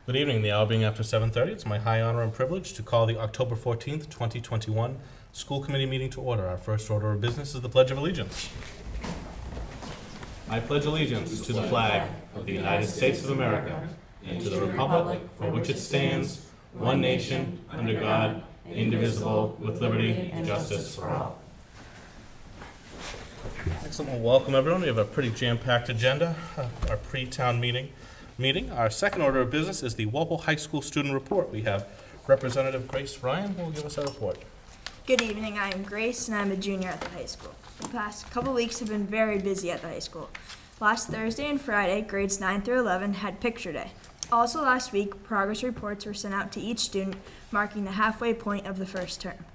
Good evening. The hour being after 7:30, it's my high honor and privilege to call the October 14th, 2021 School Committee meeting to order. Our first order of business is the Pledge of Allegiance. I pledge allegiance to the flag of the United States of America and to the republic for which it stands, one nation, under God, indivisible, with liberty and justice for all. Excellent. Well, welcome everyone. We have a pretty jam-packed agenda, our pre-town meeting. Our second order of business is the Walpole High School student report. We have Representative Grace Ryan who will give us a report. Good evening, I am Grace and I'm a junior at the high school. The past couple weeks have been very busy at the high school. Last Thursday and Friday, grades 9 through 11 had picture day. Also last week, progress reports were sent out to each student, marking the halfway point of the first term.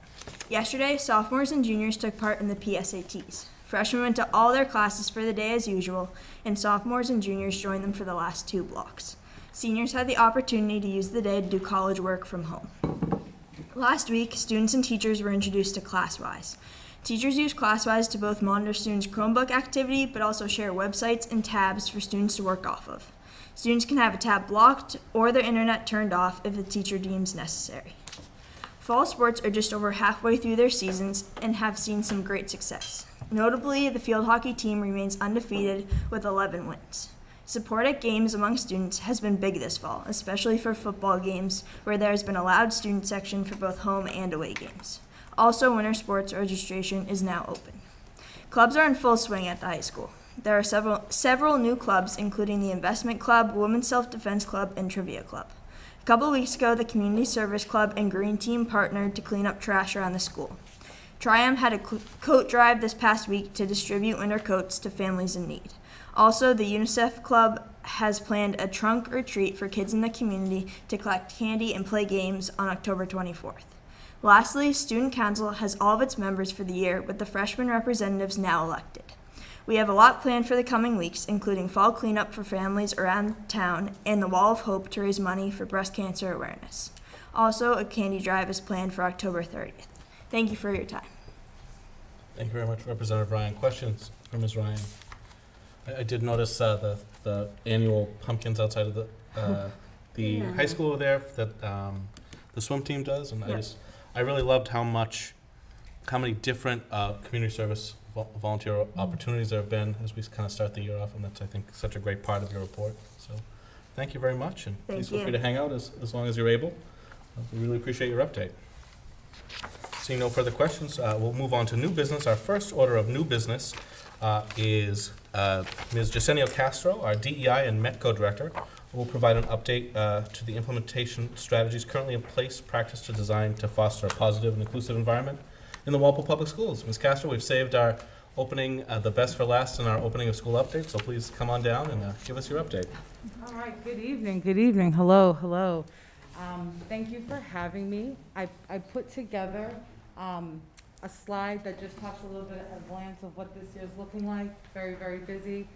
Yesterday, sophomores and juniors took part in the PSATs. Freshmen went to all their classes for the day as usual, and sophomores and juniors joined them for the last two blocks. Seniors had the opportunity to use the day to do college work from home. Last week, students and teachers were introduced to ClassWise. Teachers use ClassWise to both monitor students' Chromebook activity, but also share websites and tabs for students to work off of. Students can have a tab blocked or their internet turned off if the teacher deems necessary. Fall sports are just over halfway through their seasons and have seen some great success. Notably, the field hockey team remains undefeated with 11 wins. Support at games among students has been big this fall, especially for football games where there has been a loud student section for both home and away games. Also, winter sports registration is now open. Clubs are in full swing at the high school. There are several new clubs, including the Investment Club, Women's Self-Defense Club, and Trivia Club. A couple weeks ago, the Community Service Club and Green Team partnered to clean up trash around the school. Triumph had a coat drive this past week to distribute winter coats to families in need. Also, the UNICEF Club has planned a trunk or treat for kids in the community to collect candy and play games on October 24th. Lastly, Student Council has all of its members for the year, with the freshman representatives now elected. We have a lot planned for the coming weeks, including fall cleanup for families around town and the Wall of Hope to raise money for breast cancer awareness. Also, a candy drive is planned for October 30th. Thank you for your time. Thank you very much, Representative Ryan. Questions for Ms. Ryan? I did notice the annual pumpkins outside of the high school over there that the swim team does, and Yep. I really loved how many different community service volunteer opportunities there have been as we kind of start the year off, and that's, I think, such a great part of your report. So thank you very much, and please feel free to hang out as long as you're able. We really appreciate your update. Seeing no further questions, we'll move on to new business. Our first order of new business is Ms. Jacenio Castro, our DEI and METCO Director, who will provide an update to the implementation strategies currently in place, practice to design to foster a positive and inclusive environment in the Walpole Public Schools. Ms. Castro, we've saved our opening, the best for last in our opening of school update, so please come on down and give us your update. All right, good evening. Hello. Thank you for having me. I put together a slide that just talks a little bit at a glance of what this year's looking like. Very, very busy.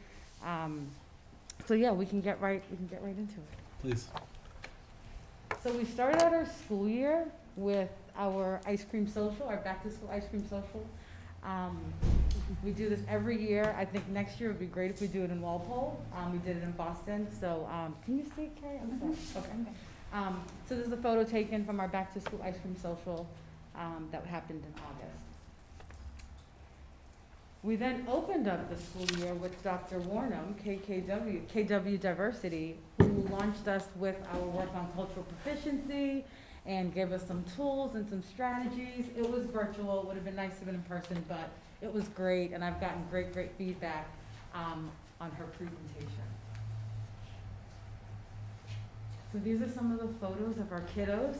So yeah, we can get right into it. Please. So we started out our school year with our ice cream social, our back to school ice cream social. We do this every year. I think next year would be great if we do it in Walpole. We did it in Boston. So can you see, Carrie? I'm sorry. Okay. So this is a photo taken from our back to school ice cream social that happened in August. We then opened up the school year with Dr. Warnham, KW Diversity, who launched us with our work on cultural proficiency and gave us some tools and some strategies. It was virtual. It would have been nice to have been in person, but it was great, and I've gotten great feedback on her presentation. So these are some of the photos of our kiddos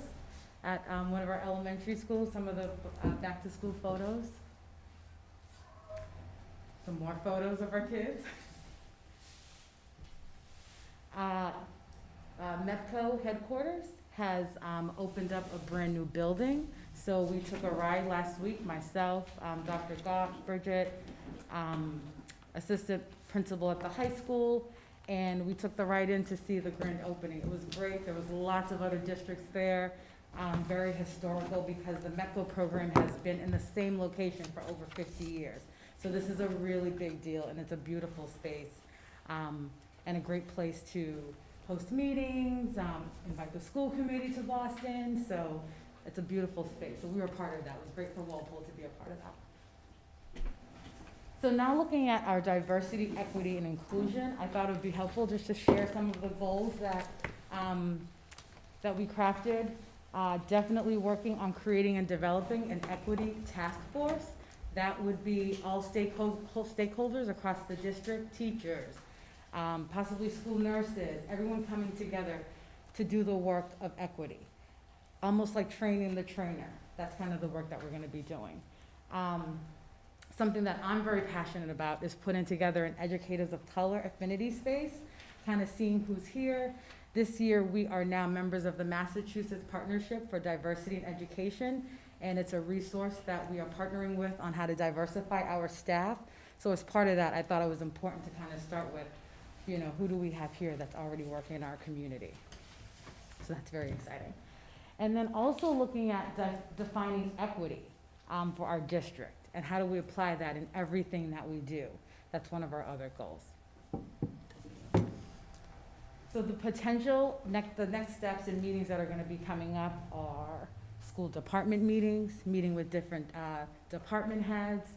at one of our elementary schools, some of the back-to-school photos. Some more photos of our kids. MEPCO headquarters has opened up a brand new building. So we took a ride last week, myself, Dr. Goff, Bridget, assistant principal at the high school, and we took the ride in to see the grand opening. It was great. There was lots of other districts there. Very historical because the MEPCO program has been in the same location for over 50 years. So this is a really big deal, and it's a beautiful space and a great place to host meetings, invite the school committee to Boston, so it's a beautiful space. So we were part of that. It was great for Walpole to be a part of that. So now looking at our diversity, equity, and inclusion, I thought it would be helpful just to share some of the goals that, that we crafted. Definitely working on creating and developing an equity task force. That would be all stakeholders across the district, teachers, possibly school nurses, everyone coming together to do the work of equity. Almost like training the trainer. That's kind of the work that we're gonna be doing. Something that I'm very passionate about is putting together an Educators of Color affinity space, kind of seeing who's here. This year, we are now members of the Massachusetts Partnership for Diversity in Education, and it's a resource that we are partnering with on how to diversify our staff. So as part of that, I thought it was important to kind of start with, you know, who do we have here that's already working in our community? So that's very exciting. And then also looking at defining equity for our district, and how do we apply that in everything that we do? That's one of our other goals. So the potential, the next steps and meetings that are gonna be coming up are school department meetings, meeting with different department heads,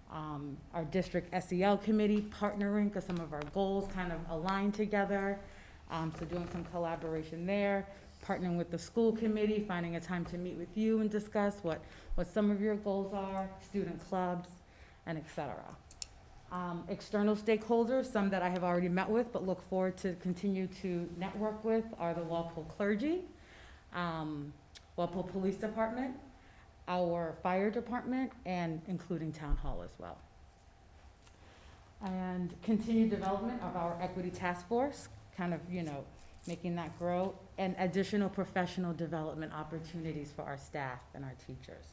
our district SEL committee partnering, because some of our goals kind of align together. So doing some collaboration there, partnering with the school committee, finding a time to meet with you and discuss what some of your goals are, student clubs, and et cetera. External stakeholders, some that I have already met with but look forward to continue to network with, are the Walpole clergy, Walpole Police Department, our fire department, and including town hall as well. And continued development of our equity task force, kind of, you know, making that grow, and additional professional development opportunities for our staff and our teachers.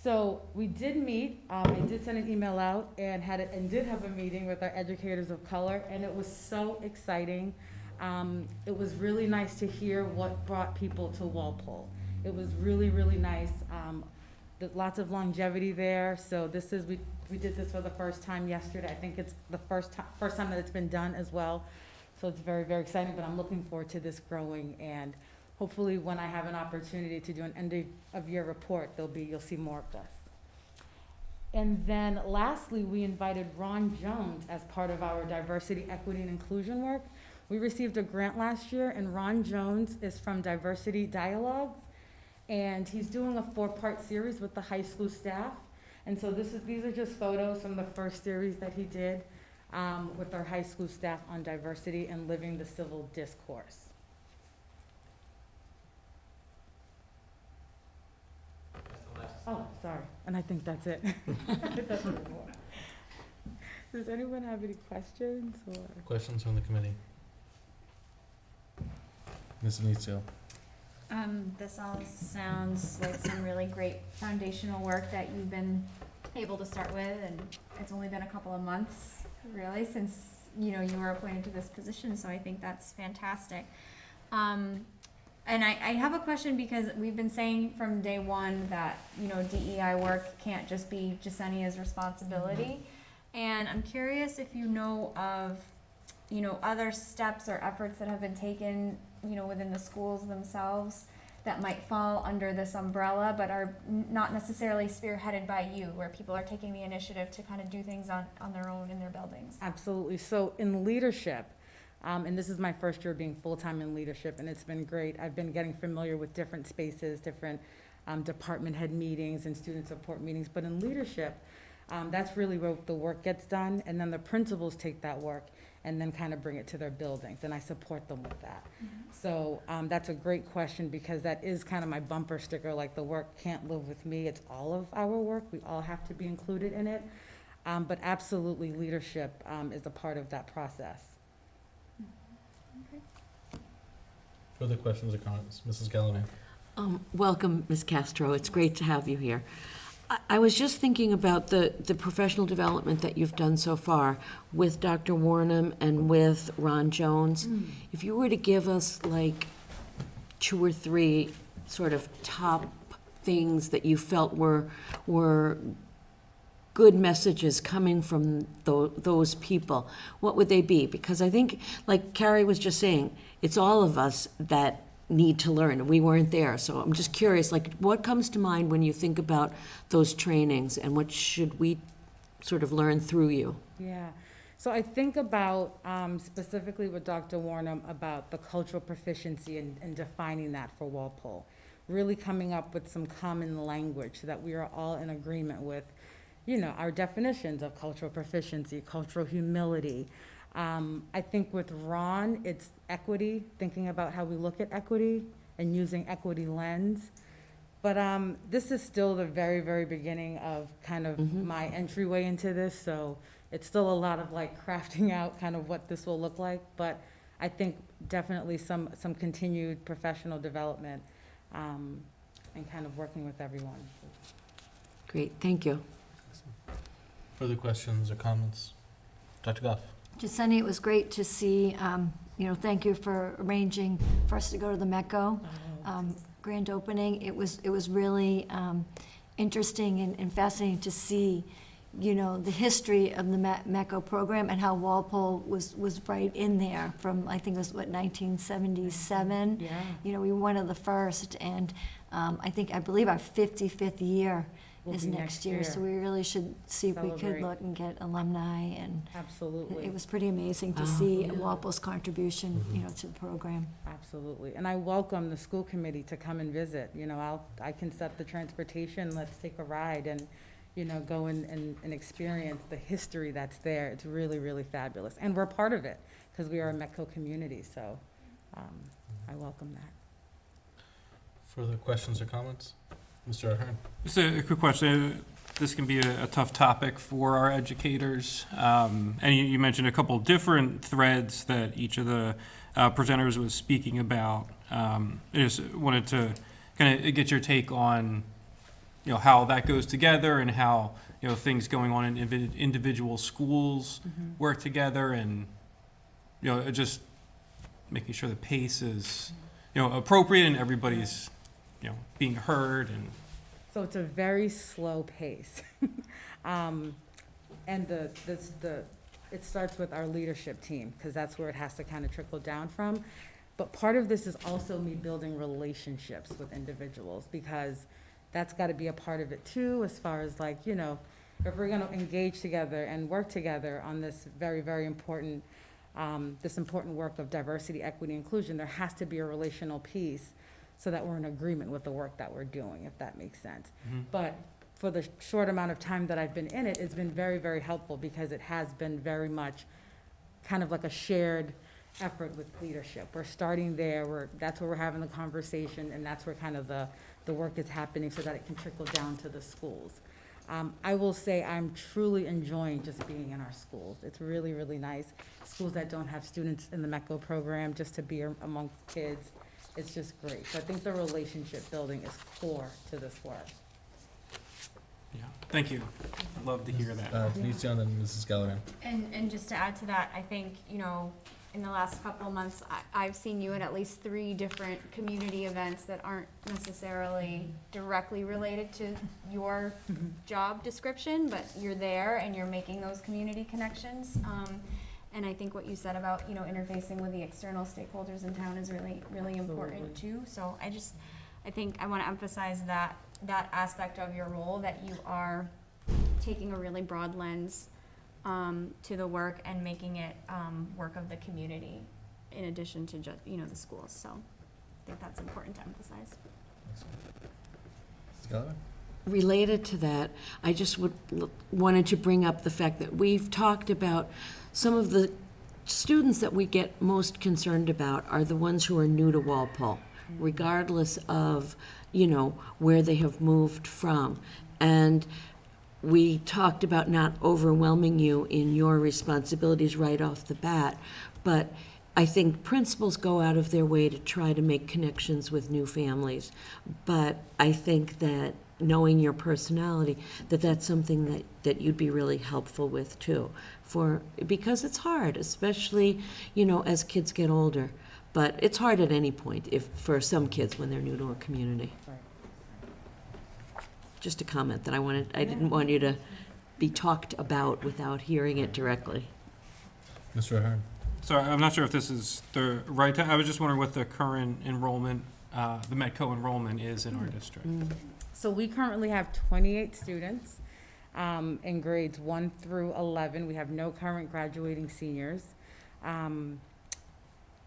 So we did meet, I did send an email out and did have a meeting with our educators of color, and it was so exciting. It was really nice to hear what brought people to Walpole. It was really, really nice. Lots of longevity there. So this is, we did this for the first time yesterday. I think it's the first time that it's been done as well. So it's very, very exciting, but I'm looking forward to this growing, and hopefully when I have an opportunity to do an end of year report, you'll see more of this. And then lastly, we invited Ron Jones as part of our diversity, equity, and inclusion work. We received a grant last year, and Ron Jones is from Diversity Dialogues, and he's doing a 4-part series with the high school staff. And so these are just photos from the first series that he did with our high school staff on diversity and living the civil discourse. Oh, sorry, and I think that's it. That's no more. Does anyone have any questions or? Questions from the committee? Ms. Anizio? This all sounds like some really great foundational work that you've been able to start with, and it's only been a couple of months, really, since, you know, you were appointed to this position, so I think that's fantastic. And I have a question, because we've been saying from day one that, you know, DEI work can't just be Jasenia's responsibility. And I'm curious if you know of, you know, other steps or efforts that have been taken, you know, within the schools themselves that might fall under this umbrella, but are not necessarily spearheaded by you, where people are taking the initiative to kind of do things on their own in their buildings. Absolutely. So in leadership, and this is my first year being full-time in leadership, and it's been great. I've been getting familiar with different spaces, different department head meetings and student support meetings. But in leadership, that's really where the work gets done, and then the principals take that work and then kind of bring it to their buildings, and I support them with that. So that's a great question, because that is kind of my bumper sticker, like the work can't live with me, it's all of our work. We all have to be included in it. But absolutely, leadership is a part of that process. Further questions or comments? Mrs. Gallivan? Welcome, Ms. Castro. It's great to have you here. I was just thinking about the professional development that you've done so far with Dr. Warnham and with Ron Jones. If you were to give us like 2 or 3 sort of top things that you felt were good messages coming from those people, what would they be? Because I think, like Carrie was just saying, it's all of us that need to learn, and we weren't there. So I'm just curious, like, what comes to mind when you think about those trainings, and what should we sort of learn through you? Yeah, so I think about specifically with Dr. Warnham about the cultural proficiency and defining that for Walpole. Really coming up with some common language so that we are all in agreement with, our definitions of cultural proficiency, cultural humility. I think with Ron, it's equity, thinking about how we look at equity and using equity lens. But this is still the very, very beginning of kind of my entryway into this, so it's still a lot of like crafting out kind of what this will look like. But I think definitely some continued professional development and kind of working with everyone. Great, thank you. Further questions or comments? Dr. Goff? Just Sunny, it was great to see, thank you for arranging for us to go to the MECO grand opening. It was really interesting and fascinating to see, the history of the MECO program and how Walpole was right in there from, I think it was, 1977? Yeah. We were one of the first, and I believe our 55th year Will is be next year. So we really should see if we could Celebrate. look and get alumni, and Absolutely. it was pretty amazing to see Walpole's contribution, to the program. Absolutely. And I welcome the school committee to come and visit. I can set the transportation, let's take a ride and, go and experience the history that's there. It's really, really fabulous. And we're part of it because we are a MECO community, so I welcome that. Further questions or comments? Mr. Ahern? Just a quick question. This can be a tough topic for our educators. And you mentioned a couple different threads that each of the presenters was speaking about. I just wanted to kind of get your take on, how that goes together and how, things going on in individual schools work together, and, just making sure the pace is, appropriate and everybody's, being heard. And So it's a very slow pace. And it starts with our leadership team, because that's where it has to kind of trickle down from. But part of this is also me building relationships with individuals, because that's got to be a part of it too, as far as like, if we're going to engage together and work together on this very, very important, this important work of diversity, equity, inclusion, there has to be a relational piece so that we're in agreement with the work that we're doing, if that makes sense. But for the short amount of time that I've been in it, it's been very, very helpful, because it has been very much kind of like a shared effort with leadership. We're starting there, that's where we're having the conversation, and that's where kind of the work is happening so that it can trickle down to the schools. I will say I'm truly enjoying just being in our schools. It's really, really nice. Schools that don't have students in the MECO program, just to be amongst kids, it's just great. So I think the relationship building is core to this work. yeah, thank you. I'd love to hear that. Denise Young and Mrs. Gallagher. And just to add to that, I think, in the last couple of months, I've seen you at least 3 different community events that aren't necessarily directly related to your job description, but you're there and you're making those community connections. And I think what you said about, interfacing with the external stakeholders in town is really, really important too. So I think I want to emphasize that aspect of your role, that you are taking a really broad lens to the work and making it work of the community in addition to just, the schools. So I think that's important to emphasize. Mrs. Gallagher? Related to that, I just wanted to bring up the fact that we've talked about some of the students that we get most concerned about are the ones who are new to Walpole, regardless of, where they have moved from. And we talked about not overwhelming you in your responsibilities right off the bat, but I think principals go out of their way to try to make connections with new families. But I think that knowing your personality, that's something that you'd be really helpful with too, because it's hard, especially, as kids get older. But it's hard at any point, for some kids when they're new to a community. Right. Just a comment that I didn't want you to be talked about without hearing it directly. Mr. Ahern? Sorry, I'm not sure if this is the right time. I was just wondering what the current enrollment, the Medco enrollment is in our district. So we currently have 28 students in grades 1 through 11. We have no current graduating seniors.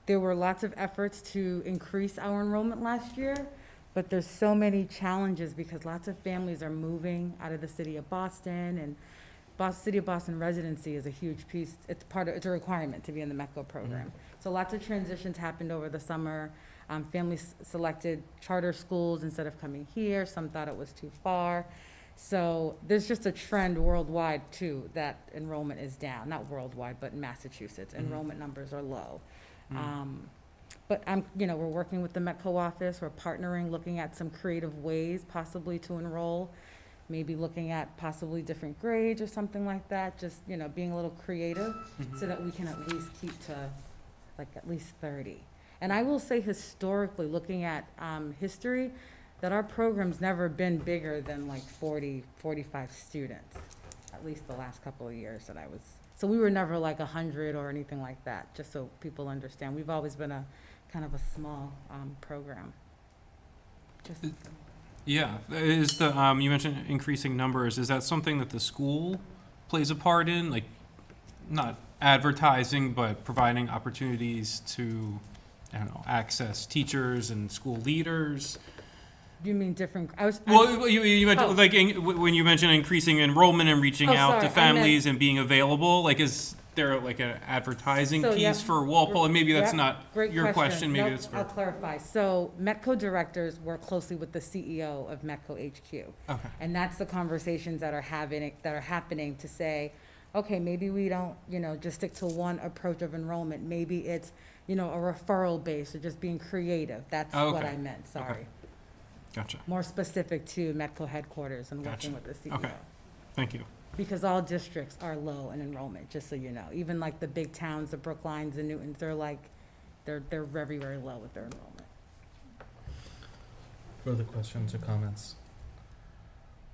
There were lots of efforts to increase our enrollment last year, but there's so many challenges because lots of families are moving out of the city of Boston, and City of Boston residency is a huge piece. It's a requirement to be in the METCO program. So lots of transitions happened over the summer. Families selected charter schools instead of coming here. Some thought it was too far. So there's just a trend worldwide too that enrollment is down. Not worldwide, but in Massachusetts, enrollment numbers are low. But we're working with the METCO office. We're partnering, looking at some creative ways possibly to enroll. Maybe looking at possibly different grades or something like that, just, being a little creative so that we can at least keep to at least 30. And I will say historically, looking at history, that our program's never been bigger than 40, 45 students, at least the last couple of years that I was. So we were never 100 or anything like that, just so people understand. We've always been a kind of a small program. Yeah, is the, you mentioned increasing numbers, is that something that the school plays a part in? Not advertising, but providing opportunities to, access teachers and school leaders? You mean different, Well, you mentioned, when you mentioned increasing enrollment and reaching out to families and being available, is there an advertising piece for Walpole? And maybe that's not your question, maybe Nope, it's for. I'll clarify. So METCO directors work closely with the CEO of METCO HQ. Okay. And that's the conversations that are happening to say, okay, maybe we don't, just stick to one approach of enrollment. Maybe it's, a referral base or just being creative. That's what I meant, sorry. Okay. Gotcha. More specific to METCO headquarters and working with the CEO. Okay. Thank you. Because all districts are low in enrollment, just so you know. Even the big towns, the Brooklines and Newtons, they're very, very low with their enrollment. Further questions or comments?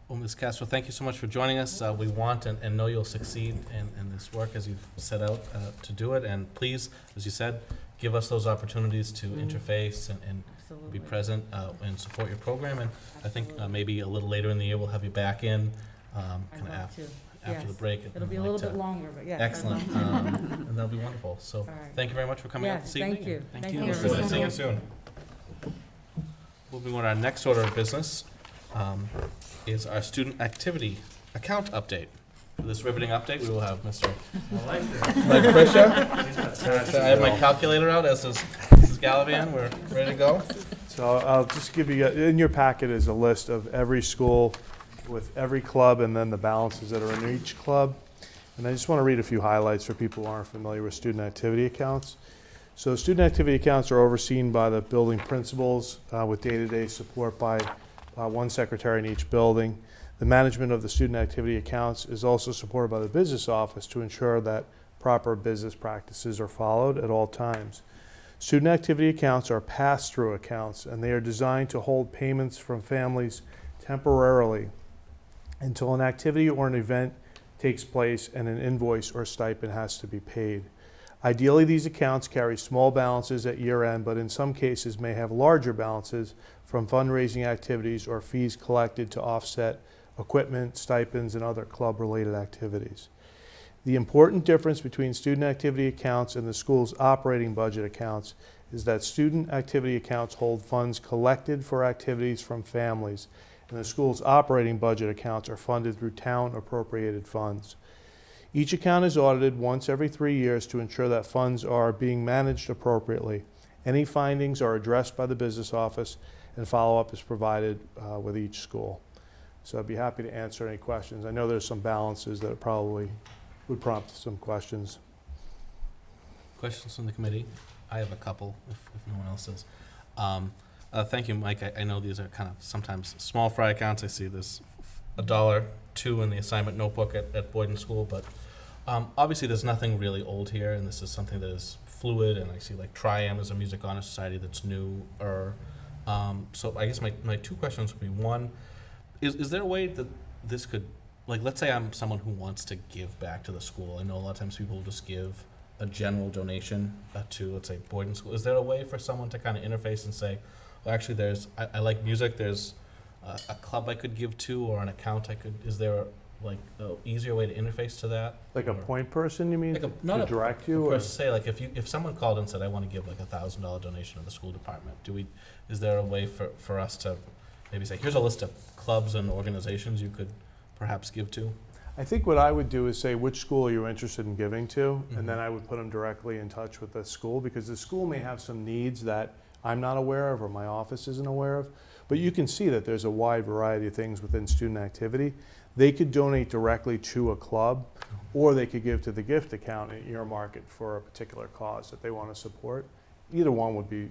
Well, Ms. Castro, thank you so much for joining us. We want and know you'll succeed in this work as you've set out to do it. And please, as you said, give us those opportunities to interface and be present and support your program. And I think maybe a little later in the year, we'll have you back in after the break. It'll be a little bit longer, but yeah. Excellent. And that'll be wonderful. So right. thank you very much for coming out this evening. Thank you. Thank Thank you. you. Look forward to seeing you soon. Moving on to our next order of business is our student activity account update. For this riveting update, we will have Mr. Mike Fisher. I have my calculator out, as is Mrs. Gallivan. We're ready to go. So I'll just give you, in your packet is a list of every school with every club and then the balances that are in each club. And I just want to read a few highlights for people who aren't familiar with student activity accounts. So student activity accounts are overseen by the building principals with day-to-day support by one secretary in each building. The management of the student activity accounts is also supported by the business office to ensure that proper business practices are followed at all times. Student activity accounts are pass-through accounts, and they are designed to hold payments from families temporarily until an activity or an event takes place and an invoice or stipend has to be paid. Ideally, these accounts carry small balances at year-end, but in some cases may have larger balances from fundraising activities or fees collected to offset equipment, stipends, and other club-related activities. The important difference between student activity accounts and the school's operating budget accounts is that student activity accounts hold funds collected for activities from families, and the school's operating budget accounts are funded through town-appropriated funds. Each account is audited once every 3 years to ensure that funds are being managed appropriately. Any findings are addressed by the business office, and follow-up is provided with each school. So I'd be happy to answer any questions. I know there's some balances that probably would prompt some questions. Questions from the committee? I have a couple, if no one else does. Thank you, Mike. I know these are kind of sometimes small fry accounts. I see this $1.02 in the assignment notebook at Boyden School, but obviously there's nothing really old here, and this is something that is fluid, and I see Tri-Am is a music honor society that's newer. So I guess my two questions would be, one, is there a way that this could like, let's say I'm someone who wants to give back to the school. I know a lot of times people will just give a general donation to, let's say, boarding school. Is there a way for someone to kind of interface and say, well, actually, I like music, there's a club I could give to, or an account I could, is there like an easier way to interface to that? Like a Or- point person, you mean, Like a, to not a, direct you? per Or se, like if someone called and said, I want to give like $1,000 donation to the school department, is there a way for us to maybe say, here's a list of clubs and organizations you could perhaps give to? I think what I would do is say which school are you interested in giving to, Mhm. and then I would put them directly in touch with the school, because the school may have some needs that I'm not aware of or my office isn't aware of. But you can see that there's a wide variety of things within student activity. They could donate directly to a club, or they could give to the gift account and earmark it for a particular cause that they want to support. Either one would be,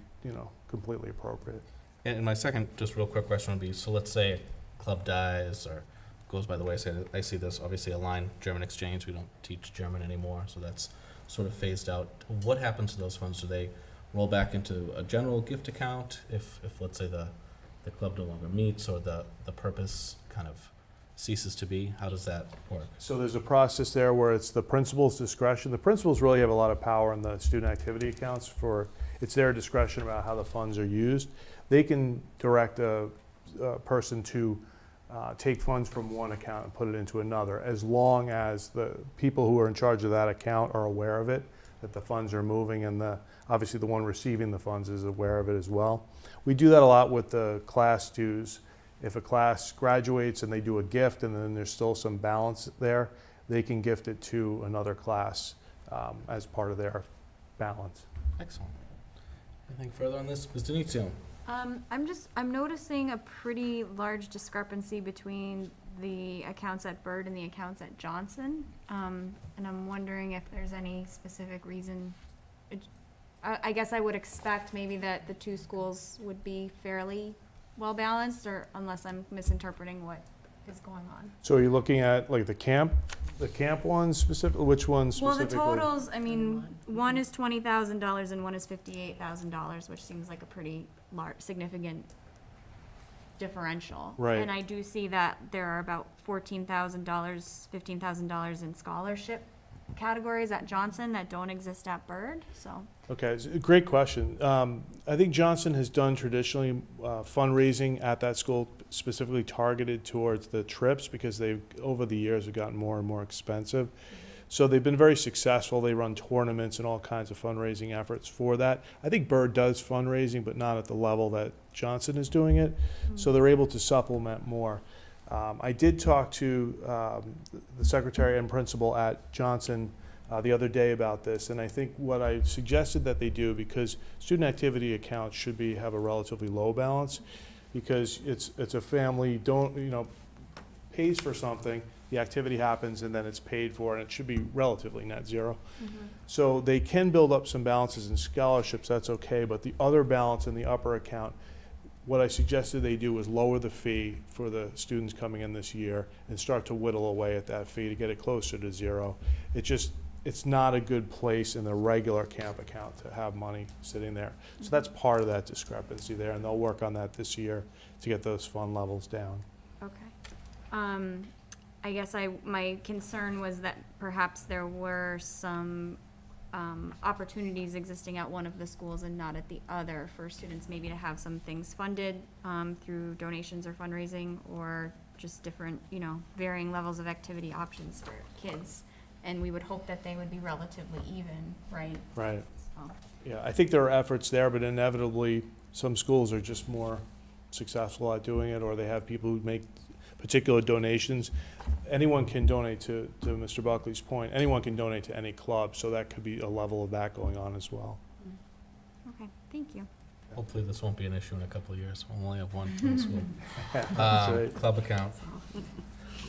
completely appropriate. And my second, just real quick question would be, so let's say a club dies or goes by the wayside. I see this, obviously, Align German Exchange. We don't teach German anymore, so that's sort of phased out. What happens to those funds? Do they roll back into a general gift account if let's say, the club no longer meets, or the purpose kind of ceases to be? How does that work? So there's a process there where it's the principal's discretion. The principals really have a lot of power in the student activity accounts it's their discretion about how the funds are used. They can direct a person to take funds from one account and put it into another, as long as the people who are in charge of that account are aware of it, that the funds are moving, and obviously the one receiving the funds is aware of it as well. We do that a lot with the class dues. If a class graduates and they do a gift and then there's still some balance there, they can gift it to another class as part of their balance. Excellent. Anything further on this? Ms. Denizio? I'm noticing a pretty large discrepancy between the accounts at Byrd and the accounts at Johnson. And I'm wondering if there's any specific reason. I guess I would expect maybe that the two schools would be fairly well balanced, or unless I'm misinterpreting what is going on. So are you looking at like the camp ones specifically? Which ones Well, specifically? the totals, I mean, one is $20,000 and one is $58,000, which seems like a pretty significant differential. Right. And I do see that there are about $14,000, $15,000 in scholarship categories at Johnson that don't exist at Byrd, so. Okay, it's a great question. I think Johnson has done traditionally fundraising at that school specifically targeted towards the trips, because they've, over the years, have gotten more and more expensive. So they've been very successful. They run tournaments and all kinds of fundraising efforts for that. I think Byrd does fundraising, but not at the level that Johnson is doing it. So they're able to supplement more. I did talk to the secretary and principal at Johnson the other day about this, and I think what I suggested that they do, because student activity accounts should have a relatively low balance, because it's a family pays for something, the activity happens, and then it's paid for, and it should be relatively net zero. So they can build up some balances in scholarships, that's okay, but the other balance in the upper account, what I suggested they do was lower the fee for the students coming in this year and start to whittle away at that fee to get it closer to zero. It's not a good place in the regular camp account to have money sitting there. So that's part of that discrepancy there, and they'll work on that this year to get those fund levels down. Okay. I guess my concern was that perhaps there were some opportunities existing at one of the schools and not at the other for students maybe to have some things funded through donations or fundraising, or just different, varying levels of activity options for kids. And we would hope that they would be relatively even, right? Right. So, Yeah, I think there are efforts there, but inevitably, some schools are just more successful at doing it, or they have people who make particular donations. Anyone can donate, to Mr. Buckley's point, anyone can donate to any club, so that could be a level of that going on as well. okay, thank you. Hopefully this won't be an issue in a couple of years. We'll only have one school. That's right. Club account.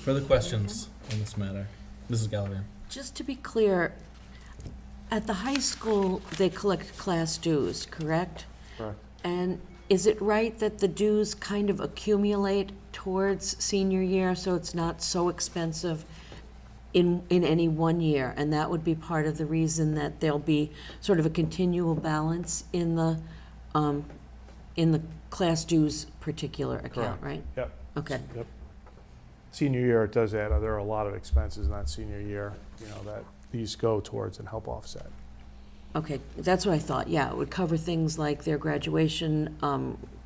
Further questions on this matter? Mrs. Gallivan? Just to be clear, at the high school, they collect class dues, correct? Correct. And is it right that the dues kind of accumulate towards senior year, so it's not so expensive in any one year? And that would be part of the reason that there'll be sort of a continual balance in the class dues particular account, Correct. right? Yep. Okay. Yep. senior year, it does add, there are a lot of expenses in that senior year, that these go towards and help offset. Okay, that's what I thought, yeah, it would cover things like their graduation,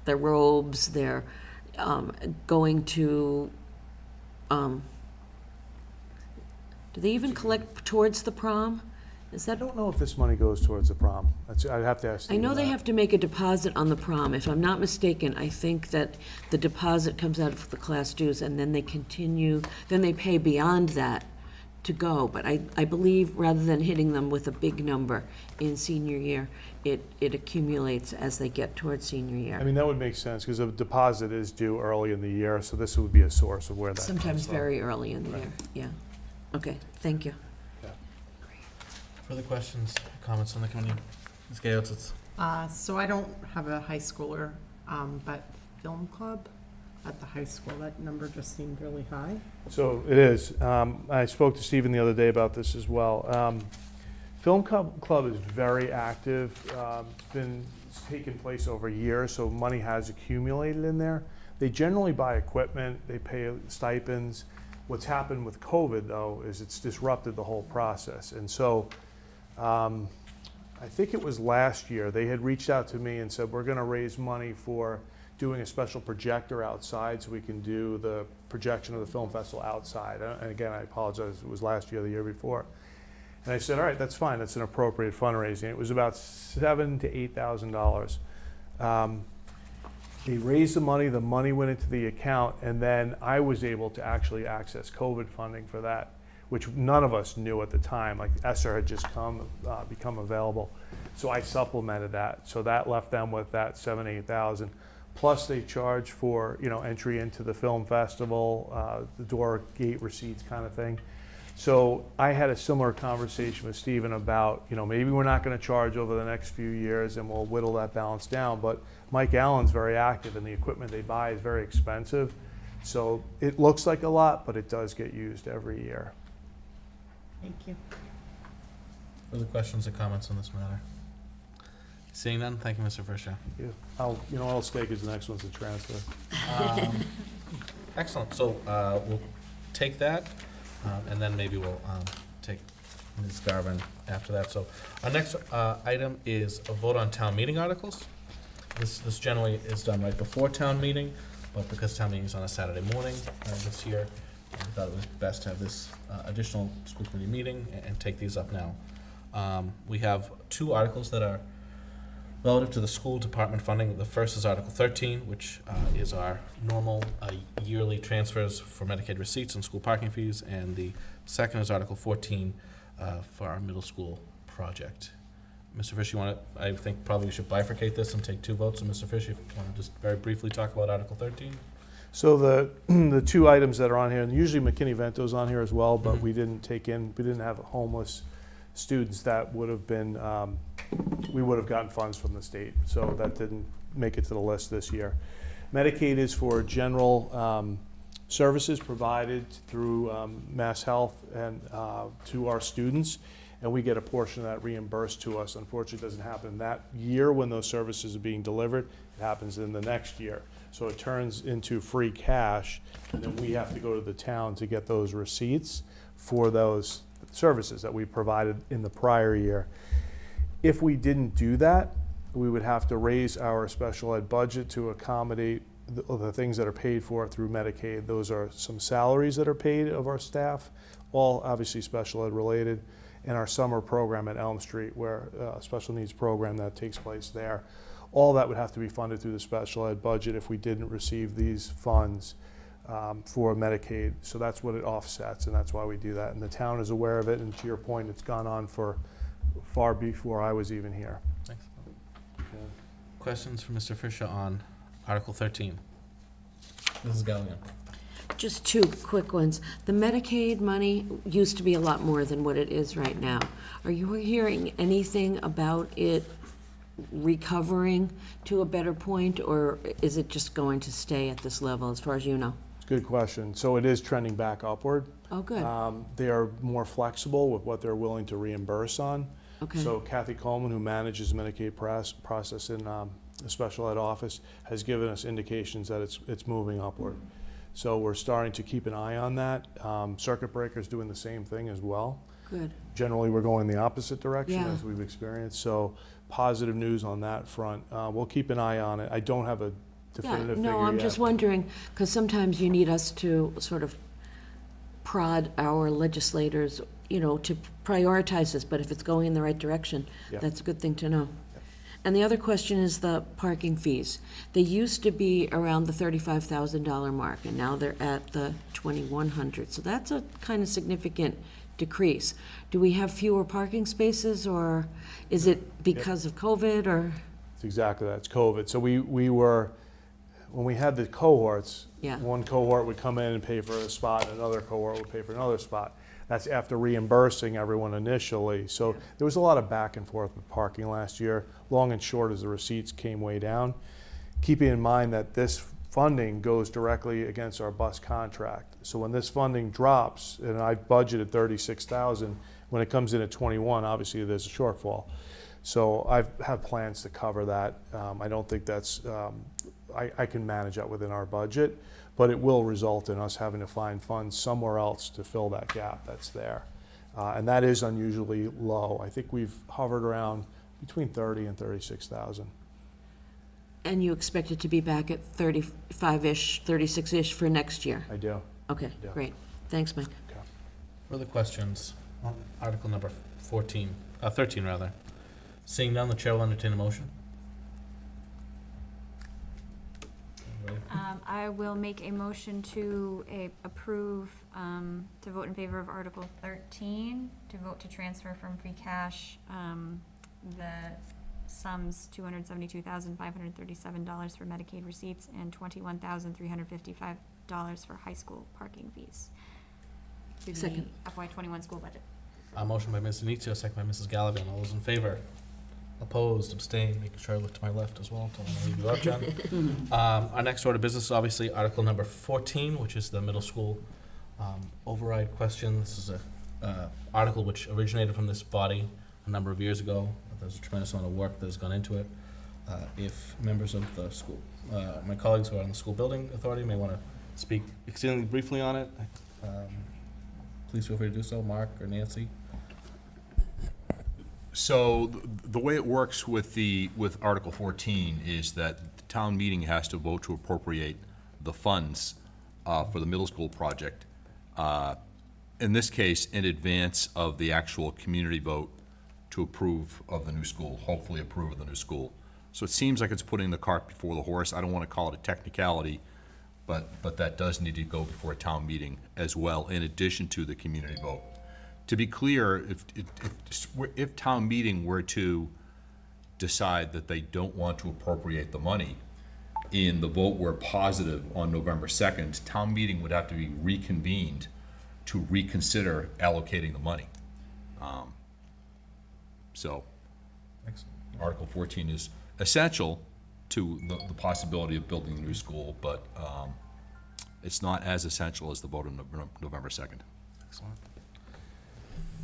their robes, their going to, do they even collect towards the prom? Is I that, don't know if this money goes towards the prom. I'd have to ask I Steve know they that. have to make a deposit on the prom. If I'm not mistaken, I think that the deposit comes out of the class dues, and then they continue, then they pay beyond that to go. But I believe, rather than hitting them with a big number in senior year, it accumulates as they get towards senior year. I mean, that would make sense, because a deposit is due early in the year, so this would be a source of where that comes Sometimes from. very early in the Right. year, yeah. Okay, thank you. Further questions, comments on the committee? Ms. Gayotis? So I don't have a high schooler, but film club at the high school, that number just seemed really high. So it is. I spoke to Stephen the other day about this as well. Film Club is very active. It's taken place over years, so money has accumulated in there. They generally buy equipment, they pay stipends. What's happened with COVID, though, is it's disrupted the whole process. And so I think it was last year, they had reached out to me and said, we're going to raise money for doing a special projector outside so we can do the projection of the film festival outside. And again, I apologize, it was last year or the year before. And I said, all right, that's fine, that's an appropriate fundraising. It was about $7,000 to $8,000. They raised the money went into the account, and then I was able to actually access COVID funding for that, which none of us knew at the time. Like ESSER had just become available. So I supplemented that. So that left them with that $7,000, $8,000. Plus they charge for, entry into the film festival, the door gate receipts kind of thing. So I had a similar conversation with Stephen about, maybe we're not going to charge over the next few years and we'll whittle that balance down. But Mike Allen's very active and the equipment they buy is very expensive. So it looks like a lot, but it does get used every year. Thank you. Further questions or comments on this matter? Seeing none, thank you, Mr. Fisher. I'll stay because the next one's a transfer. Excellent, so we'll take that, and then maybe we'll take Ms. Garvin after that. So our next item is a vote on town meeting articles. This generally is done right before town meeting, but because town meeting is on a Saturday morning this year, I thought it was best to have this additional school committee meeting and take these up now. We have two articles that are relative to the school department funding. The first is Article 13, which is our normal yearly transfers for Medicaid receipts and school parking fees, and the second is Article 14 for our middle school project. Mr. Fisher, I think probably we should bifurcate this and take two votes. So Mr. Fisher, if you want to just very briefly talk about Article 13? So the two items that are on here, and usually McKinney-Vento's on here as well, but we didn't have homeless students that would have been, we would have gotten funds from the state. So that didn't make it to the list this year. Medicaid is for general services provided through Mass Health and to our students, and we get a portion of that reimbursed to us. Unfortunately, it doesn't happen that year when those services are being delivered. It happens in the next year. So it turns into free cash, and then we have to go to the town to get those receipts for those services that we provided in the prior year. If we didn't do that, we would have to raise our special ed budget to accommodate the things that are paid for through Medicaid. Those are some salaries that are paid of our staff, all obviously special ed related, and our summer program at Elm Street, where a special needs program that takes place there. All that would have to be funded through the special ed budget if we didn't receive these funds for Medicaid. So that's what it offsets, and that's why we do that. And the town is aware of it, and to your point, it's gone on for far before I was even here. Thanks. Questions for Mr. Fisher on Article 13? Mrs. Galligan. Just two quick ones. The Medicaid money used to be a lot more than what it is right now. Are you hearing anything about it recovering to a better point, or is it just going to stay at this level as far as you know? It's a good question. So it is trending back upward. Oh, good. They are more flexible with what they're willing to reimburse on. Okay. So Kathy Coleman, who manages Medicaid process in the special ed office, has given us indications that it's moving upward. So we're starting to keep an eye on that. Circuit breaker's doing the same thing as well. Good. Generally, we're going the opposite direction Yeah. as we've experienced, so positive news on that front. We'll keep an eye on it. I don't have a definitive figure yet. No, I'm just wondering, because sometimes you need us to sort of prod our legislators, to prioritize this, but if it's going in the right direction, Yeah. that's a good thing to know. And the other question is the parking fees. They used to be around the $35,000 mark, and now they're at the $2,100. So that's a kind of significant decrease. Do we have fewer parking spaces, or is it because of COVID, or? It's exactly that, it's COVID. So we were, when we had the cohorts, Yeah. one cohort would come in and pay for a spot, and another cohort would pay for another spot. That's after reimbursing everyone initially. So there was a lot of back and forth with parking last year. Long and short is the receipts came way down. Keeping in mind that this funding goes directly against our bus contract. So when this funding drops, and I budgeted 36,000, when it comes in at 21, obviously there's a shortfall. So I have plans to cover that. I don't think that's, I can manage that within our budget, but it will result in us having to find funds somewhere else to fill that gap that's there. And that is unusually low. I think we've hovered around between 30 and 36,000. And you expect it to be back at 35-ish, 36-ish for next year? I do. Okay, Yeah. great. Thanks, Mike. Further questions on Article number 13 rather. Seeing none, the chair will entertain a motion. I will make a motion to approve, to vote in favor of Article 13, to vote to transfer from free cash, the sums $272,537 for Medicaid receipts and $21,355 for high school parking fees. To the Second. FY21 school budget. A motion by Ms. Denizio, second by Mrs. Gallivan. All those in favor? Opposed, abstained, making sure I look to my left as well, don't want to leave you out, John. Our next order of business is obviously Article number 14, which is the middle school override question. This is a article which originated from this body a number of years ago. There's a tremendous amount of work that has gone into it. If members of the school, my colleagues who are on the school building authority may want to speak extremely briefly on it, please feel free to do so, Mark or Nancy. So the way it works with Article 14 is that the town meeting has to vote to appropriate the funds for the middle school project. In this case, in advance of the actual community vote to approve of the new school, hopefully approve of the new school. So it seems like it's putting the cart before the horse. I don't want to call it a technicality, but that does need to go before a town meeting as well, in addition to the community vote. To be clear, if town meeting were to decide that they don't want to appropriate the money, and the vote were positive on November 2nd, town meeting would have to be reconvened to reconsider allocating the money. So, Article 14 is essential to the possibility of building a new school, but it's not as essential as the vote on November 2nd. Excellent.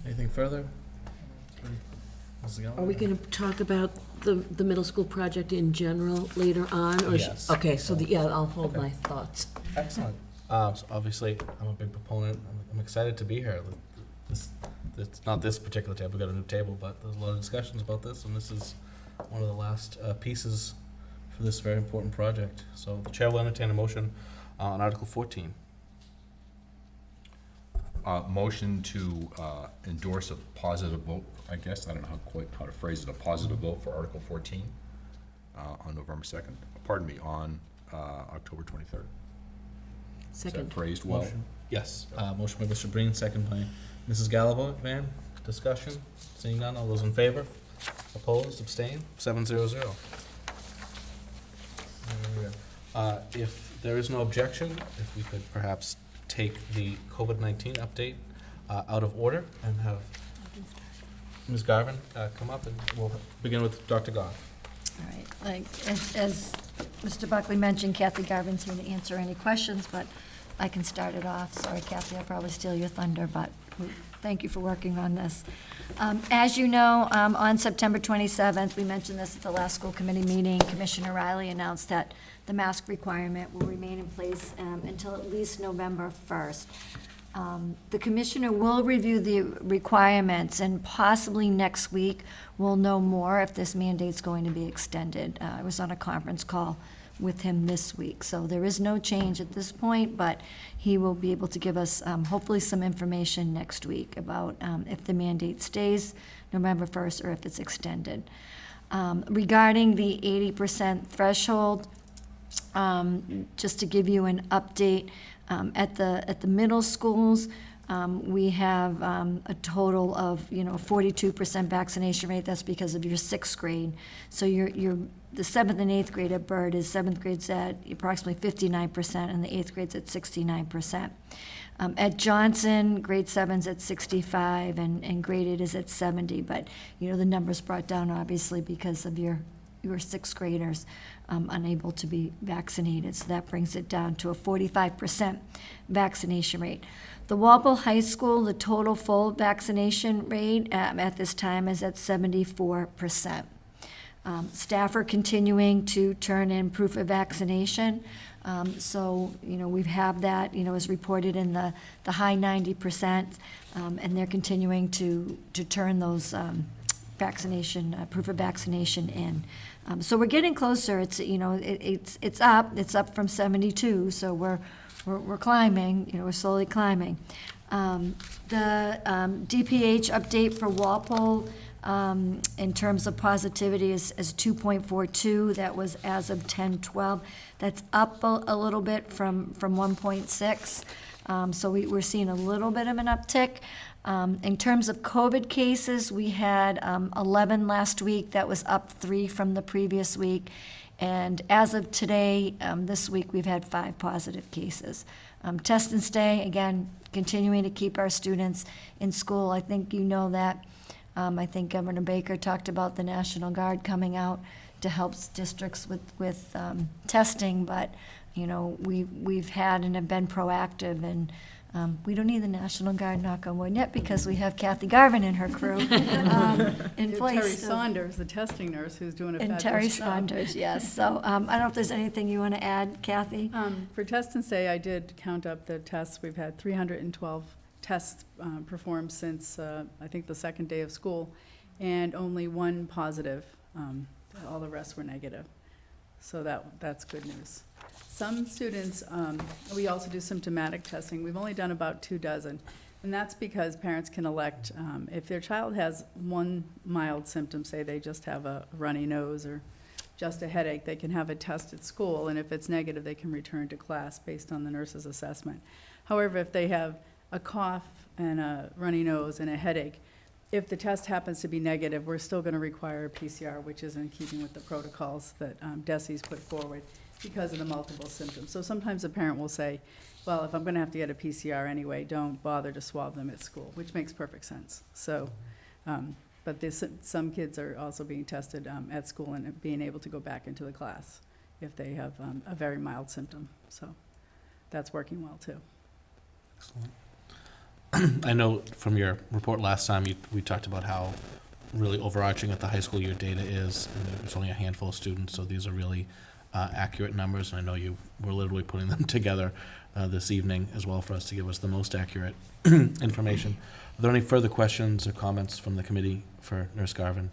Anything further? Mrs. Gallivan? Are we going to talk about the middle school project in general later on? Or Yes. Okay, so I'll hold my thoughts. Excellent. So obviously, I'm a big proponent. I'm excited to be here. It's not this particular table. We've got a new table, but there's a lot of discussions about this, and this is one of the last pieces for this very important project. So the chair will entertain a motion on Article 14. Motion to endorse a positive vote, I guess, I don't know how to phrase it, a positive vote for Article 14 on November 2nd, pardon me, on October 23rd. Is that Second. phrased well? Motion. Yes. Motion by Mr. Breen, second by Mrs. Gallivan. Discussion? Seeing none, all those in favor? Opposed? Abstained? 7-0-0. If there is no objection, if we could perhaps take the COVID-19 update out of order and have Ms. Garvin come up, and we'll begin with Dr. Goff. All right, as Mr. Buckley mentioned, Kathy Garvin's here to answer any questions, but I can start it off. Sorry, Kathy, I'll probably steal your thunder, but Thank you for working on this. As you know, on September 27th, we mentioned this at the last school committee meeting, Commissioner Riley announced that the mask requirement will remain in place until at least November 1st. The commissioner will review the requirements, and possibly next week we'll know more if this mandate's going to be extended. I was on a conference call with him this week, so there is no change at this point, but he will be able to give us hopefully some information next week about if the mandate stays November 1st or if it's extended. Regarding the 80% threshold, just to give you an update, at the middle schools, we have a total of 42% vaccination rate. That's because of your 6th grade. So the 7th and 8th grade at Byrd is 7th grade's at approximately 59%, and the 8th grade's at 69%. At Johnson, grade 7's at 65, and grade 8 is at 70. But the number's brought down obviously because of your 6th graders unable to be vaccinated. So that brings it down to a 45% vaccination rate. The Walpole High School, the total full vaccination rate at this time is at 74%. Staff are continuing to turn in proof of vaccination. So, we have that, as reported in the high 90%, and they're continuing to turn those proof of vaccination in. So we're getting closer. It's up from 72. So we're climbing. We're slowly climbing. The DPH update for Walpole in terms of positivity is 2.42. That was as of 10/12. That's up a little bit from 1.6. So we're seeing a little bit of an uptick. In terms of COVID cases, we had 11 last week. That was up 3 from the previous week. And as of today, this week, we've had 5 positive cases. Test and stay, again, continuing to keep our students in school. I think you know that. I think Governor Baker talked about the National Guard coming out to help districts with testing, but we've had and have been proactive, and we don't need the National Guard, knock on wood, yet, because we have Kathy Garvin and her crew in place. Terry Saunders, the testing nurse, who's doing a fabulous job. And Terry Saunders, yes. So I don't know if there's anything you want to add, Kathy? For test and stay, I did count up the tests. We've had 312 tests performed since, I think, the second day of school, and only 1 positive. All the rest were negative. So that's good news. Some students, we also do symptomatic testing. We've only done about 2 dozen, and that's because parents can elect, if their child has 1 mild symptom, say they just have a runny nose or just a headache, they can have a test at school, and if it's negative, they can return to class based on the nurse's assessment. However, if they have a cough and a runny nose and a headache, if the test happens to be negative, we're still going to require a PCR, which is in keeping with the protocols that DESI's put forward because of the multiple symptoms. So sometimes a parent will say, well, if I'm going to have to get a PCR anyway, don't bother to swab them at school, which makes perfect sense. So, but some kids are also being tested at school and being able to go back into the class if they have a very mild symptom. So that's working well, too. Excellent. I know from your report last time, we talked about how really overarching at the high school your data is, and there's only a handful of students, so these are really accurate numbers, and I know you were literally putting them together this evening as well for us to give us the most accurate information. Are there any further questions or comments from the committee for Nurse Garvin?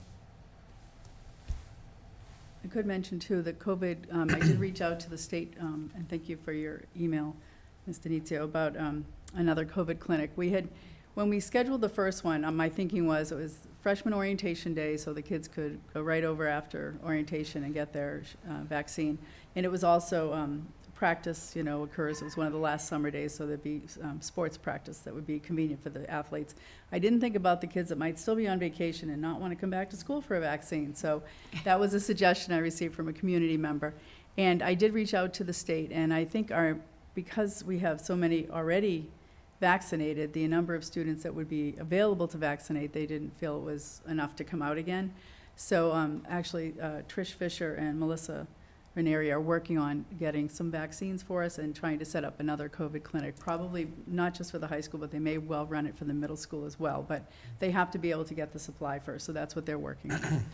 I could mention, too, that COVID, I did reach out to the state, and thank you for your email, Ms. Denizio, about another COVID clinic. When we scheduled the first one, my thinking was it was freshman orientation day, so the kids could go right over after orientation and get their vaccine. And it was also practice, occurs. It was one of the last summer days, so there'd be sports practice that would be convenient for the athletes. I didn't think about the kids that might still be on vacation and not want to come back to school for a vaccine. So that was a suggestion I received from a community member. And I did reach out to the state, and I think because we have so many already vaccinated, the number of students that would be available to vaccinate, they didn't feel it was enough to come out again. So actually, Trish Fisher and Melissa Ranieri are working on getting some vaccines for us and trying to set up another COVID clinic, probably not just for the high school, but they may well run it for the middle school as well. But they have to be able to get the supply first, so that's what they're working on.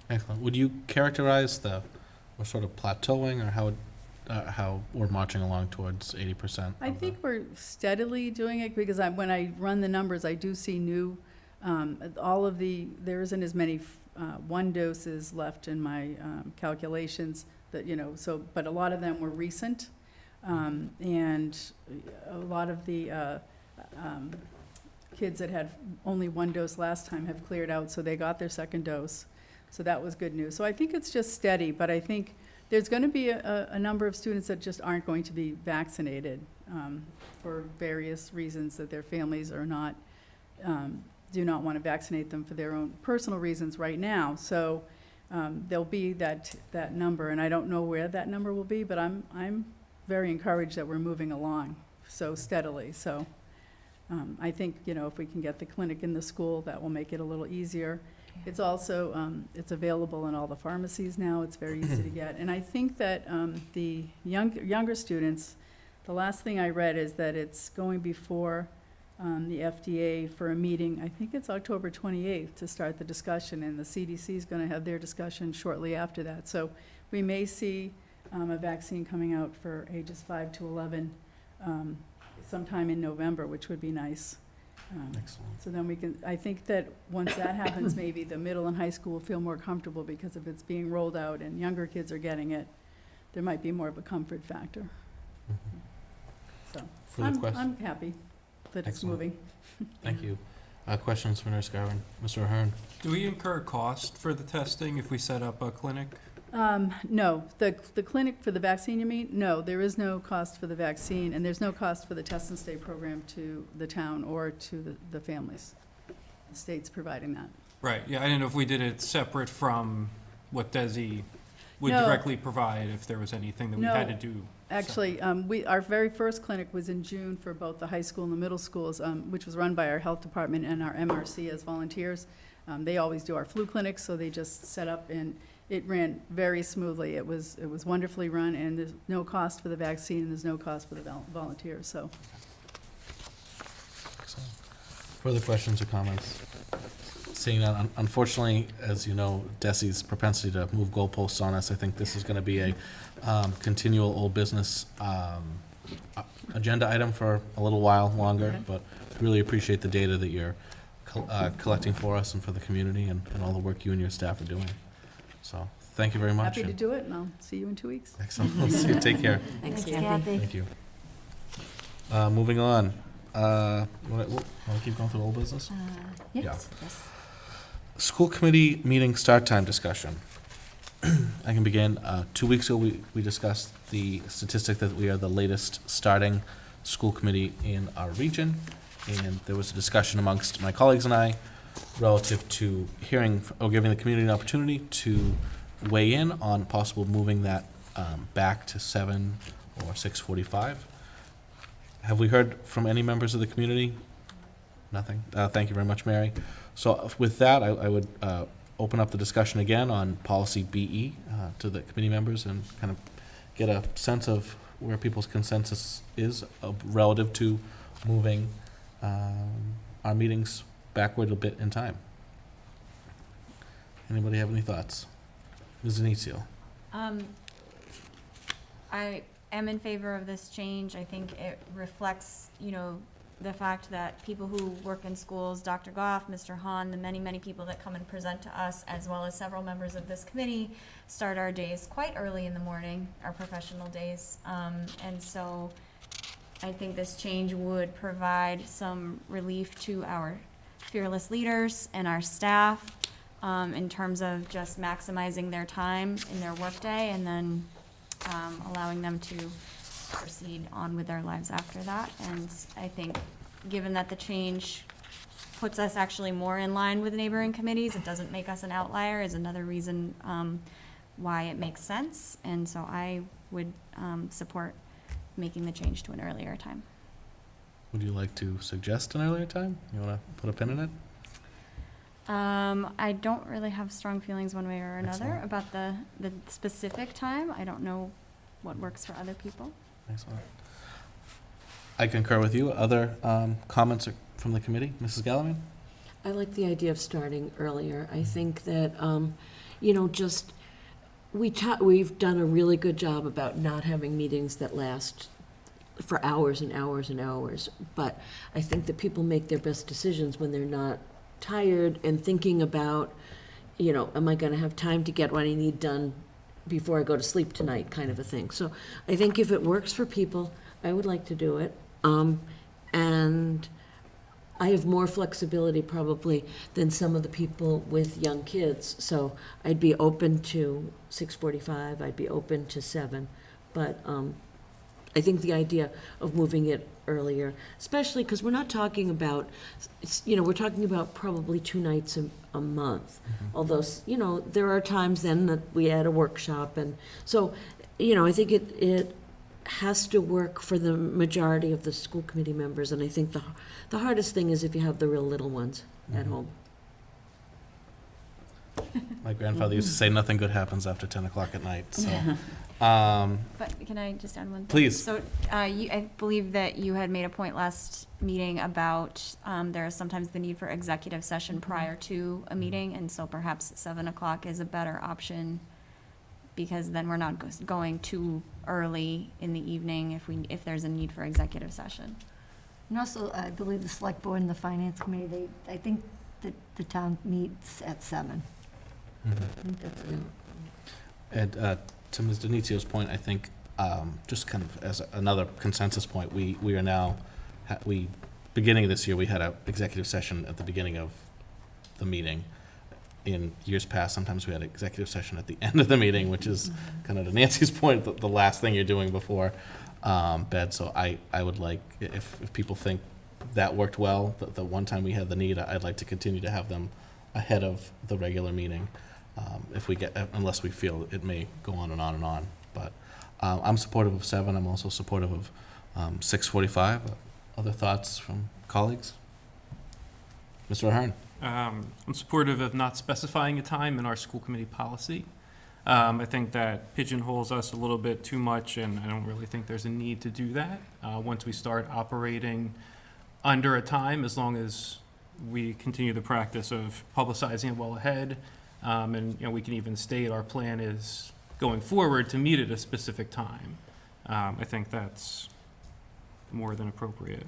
Excellent. Would you characterize we're sort of plateauing, or how we're marching along towards 80%? I think we're steadily doing it, because when I run the numbers, I do see new, there isn't as many one doses left in my calculations that, but a lot of them were recent. And a lot of the kids that had only one dose last time have cleared out, so they got their second dose. So that was good news. So I think it's just steady, but I think there's going to be a number of students that just aren't going to be vaccinated for various reasons, that their families are not, do not want to vaccinate them for their own personal reasons right now. So there'll be that number, and I don't know where that number will be, but I'm very encouraged that we're moving along so steadily. So I think, if we can get the clinic in the school, that will make it a little easier. It's also, it's available in all the pharmacies now. It's very easy to get. And I think that the younger students, the last thing I read is that it's going before the FDA for a meeting. I think it's October 28th to start the discussion, and the CDC is going to have their discussion shortly after that. So we may see a vaccine coming out for ages 5 to 11 sometime in November, which would be nice. Excellent. So then I think that once that happens, maybe the middle and high school will feel more comfortable, because if it's being rolled out and younger kids are getting it, there might be more of a comfort factor. So I'm happy that it's Excellent. moving. Thank you. Questions for Nurse Garvin? Mr. Ahern? Do we incur cost for the testing if we set up a clinic? No, the clinic for the vaccine, you mean? No, there is no cost for the vaccine, and there's no cost for the test and stay program to the town or to the families. The state's providing that. Right, yeah, I didn't know if we did it separate from what DESI would No. directly provide, if there was anything that we had to do. Actually, our very first clinic was in June for both the high school and the middle schools, which was run by our health department and our MRC as volunteers. They always do our flu clinics, so they just set up, and it ran very smoothly. It was wonderfully run, and there's no cost for the vaccine, and there's no cost for the volunteers, so. Excellent. Further questions or comments? Seeing that, unfortunately, as you know, DESI's propensity to move goalposts on us, I think this is going to be a continual old business agenda item for a little while longer, Okay. but really appreciate the data that you're collecting for us and for the community, and all the work you and your staff are doing. So, thank you very much. Happy to do it, and I'll see you in 2 weeks. Excellent. We'll see you. Take care. Thanks, Thanks, Kathy. Thank you. Moving on. Want to keep going through old business? Yes. School committee meeting start time discussion. I can begin. 2 weeks ago, we discussed the statistic that we are the latest starting school committee in our region, and there was a discussion amongst my colleagues and I relative to hearing or giving the community an opportunity to weigh in on possible moving that back to 7 or 6:45. Have we heard from any members of the community? Nothing. Thank you very much, Mary. So with that, I would open up the discussion again on policy BE to the committee members, and kind of get a sense of where people's consensus is relative to moving our meetings backward a bit in time. Anybody have any thoughts? Ms. Inicio? I am in favor of this change. I think it reflects, the fact that people who work in schools, Dr. Goff, Mr. Hahn, the many, many people that come and present to us, as well as several members of this committee, start our days quite early in the morning, our professional days. And so I think this change would provide some relief to our fearless leaders and our staff in terms of just maximizing their time in their workday, and then allowing them to proceed on with their lives after that. And I think, given that the change puts us actually more in line with neighboring committees, it doesn't make us an outlier, is another reason why it makes sense. And so I would support making the change to an earlier time. Would you like to suggest an earlier time? You want to put a pin in it? I don't really have strong feelings one way or another Excellent. about the specific time. I don't know what works for other people. Excellent. I concur with you. Other comments from the committee? Mrs. Gallivan? I like the idea of starting earlier. I think that, just, we've done a really good job about not having meetings that last for hours and hours and hours. But I think that people make their best decisions when they're not tired and thinking about, am I going to have time to get what I need done before I go to sleep tonight, kind of a thing. So I think if it works for people, I would like to do it. And I have more flexibility probably than some of the people with young kids. So I'd be open to 6:45, I'd be open to 7. But I think the idea of moving it earlier, especially because we're not talking about, we're talking about probably 2 nights a month. Although, there are times then that we add a workshop. And so, I think it has to work for the majority of the school committee members. And I think the hardest thing is if you have the real little ones at home. My grandfather used to say nothing good happens after 10 o'clock at night, so. But can I just add one thing? Please. So I believe that you had made a point last meeting about there is sometimes the need for executive session prior to a meeting, and so perhaps 7 o'clock is a better option because then we're not going too early in the evening if there's a need for executive session. And also, I believe the select board and the finance committee, I think that the town meets at 7. I think that's it. And to Ms. Denizio's point, I think, just kind of as another consensus point, we are now, beginning of this year, we had an executive session at the beginning of the meeting. In years past, sometimes we had an executive session at the end of the meeting, which is kind of to Nancy's point, the last thing you're doing before bed. So I would like, if people think that worked well, the one time we had the need, I'd like to continue to have them ahead of the regular meeting. Unless we feel it may go on and on and on. But I'm supportive of 7. I'm also supportive of 6:45. Other thoughts from colleagues? Mr. Ahern? I'm supportive of not specifying a time in our school committee policy. I think that pigeonholes us a little bit too much, and I don't really think there's a need to do that. Once we start operating under a time, as long as we continue the practice of publicizing it well ahead, and we can even state our plan is going forward to meet at a specific time. I think that's more than appropriate.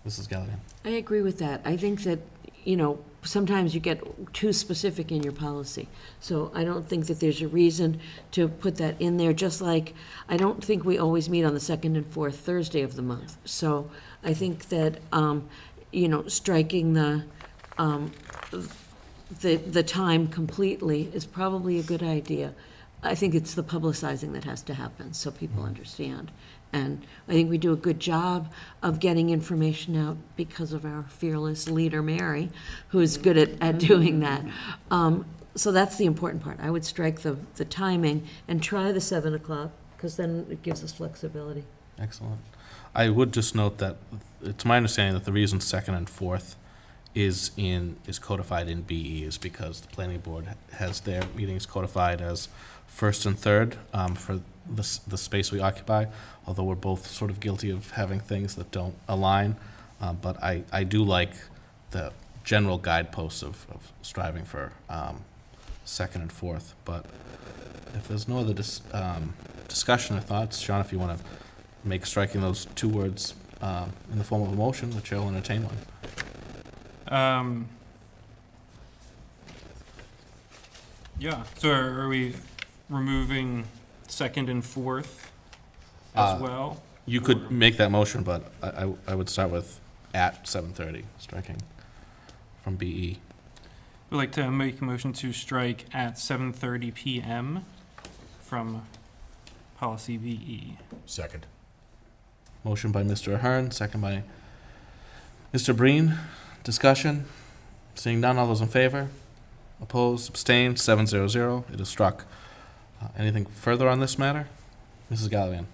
Mrs. Galligan? I agree with that. I think that, sometimes you get too specific in your policy. So I don't think that there's a reason to put that in there, just like I don't think we always meet on the 2nd and 4th Thursday of the month. So I think that, striking the time completely is probably a good idea. I think it's the publicizing that has to happen so people understand. And I think we do a good job of getting information out because of our fearless leader, Mary, who's good at doing that. So that's the important part. I would strike the timing and try the 7 o'clock, because then it gives us flexibility. Excellent. I would just note that it's my understanding that the reason 2nd and 4th is codified in BE is because the planning board has their meetings codified as 1st and 3rd for the space we occupy, although we're both sort of guilty of having things that don't align. But I do like the general guideposts of striving for 2nd and 4th. But if there's no other discussion or thoughts, Sean, if you want to make striking those 2 words in the form of a motion, the chair will entertain one. Yeah, so are we removing 2nd and 4th as well? You could make that motion, but I would start with at 7:30, striking from BE. We'd like to make a motion to strike at 7:30 PM from policy BE. Second. Motion by Mr. Ahern, second by Mr. Breen. Discussion? Seeing none, all those in favor? Opposed, abstained, 700. It is struck. Anything further on this matter? Mrs. Gallivan?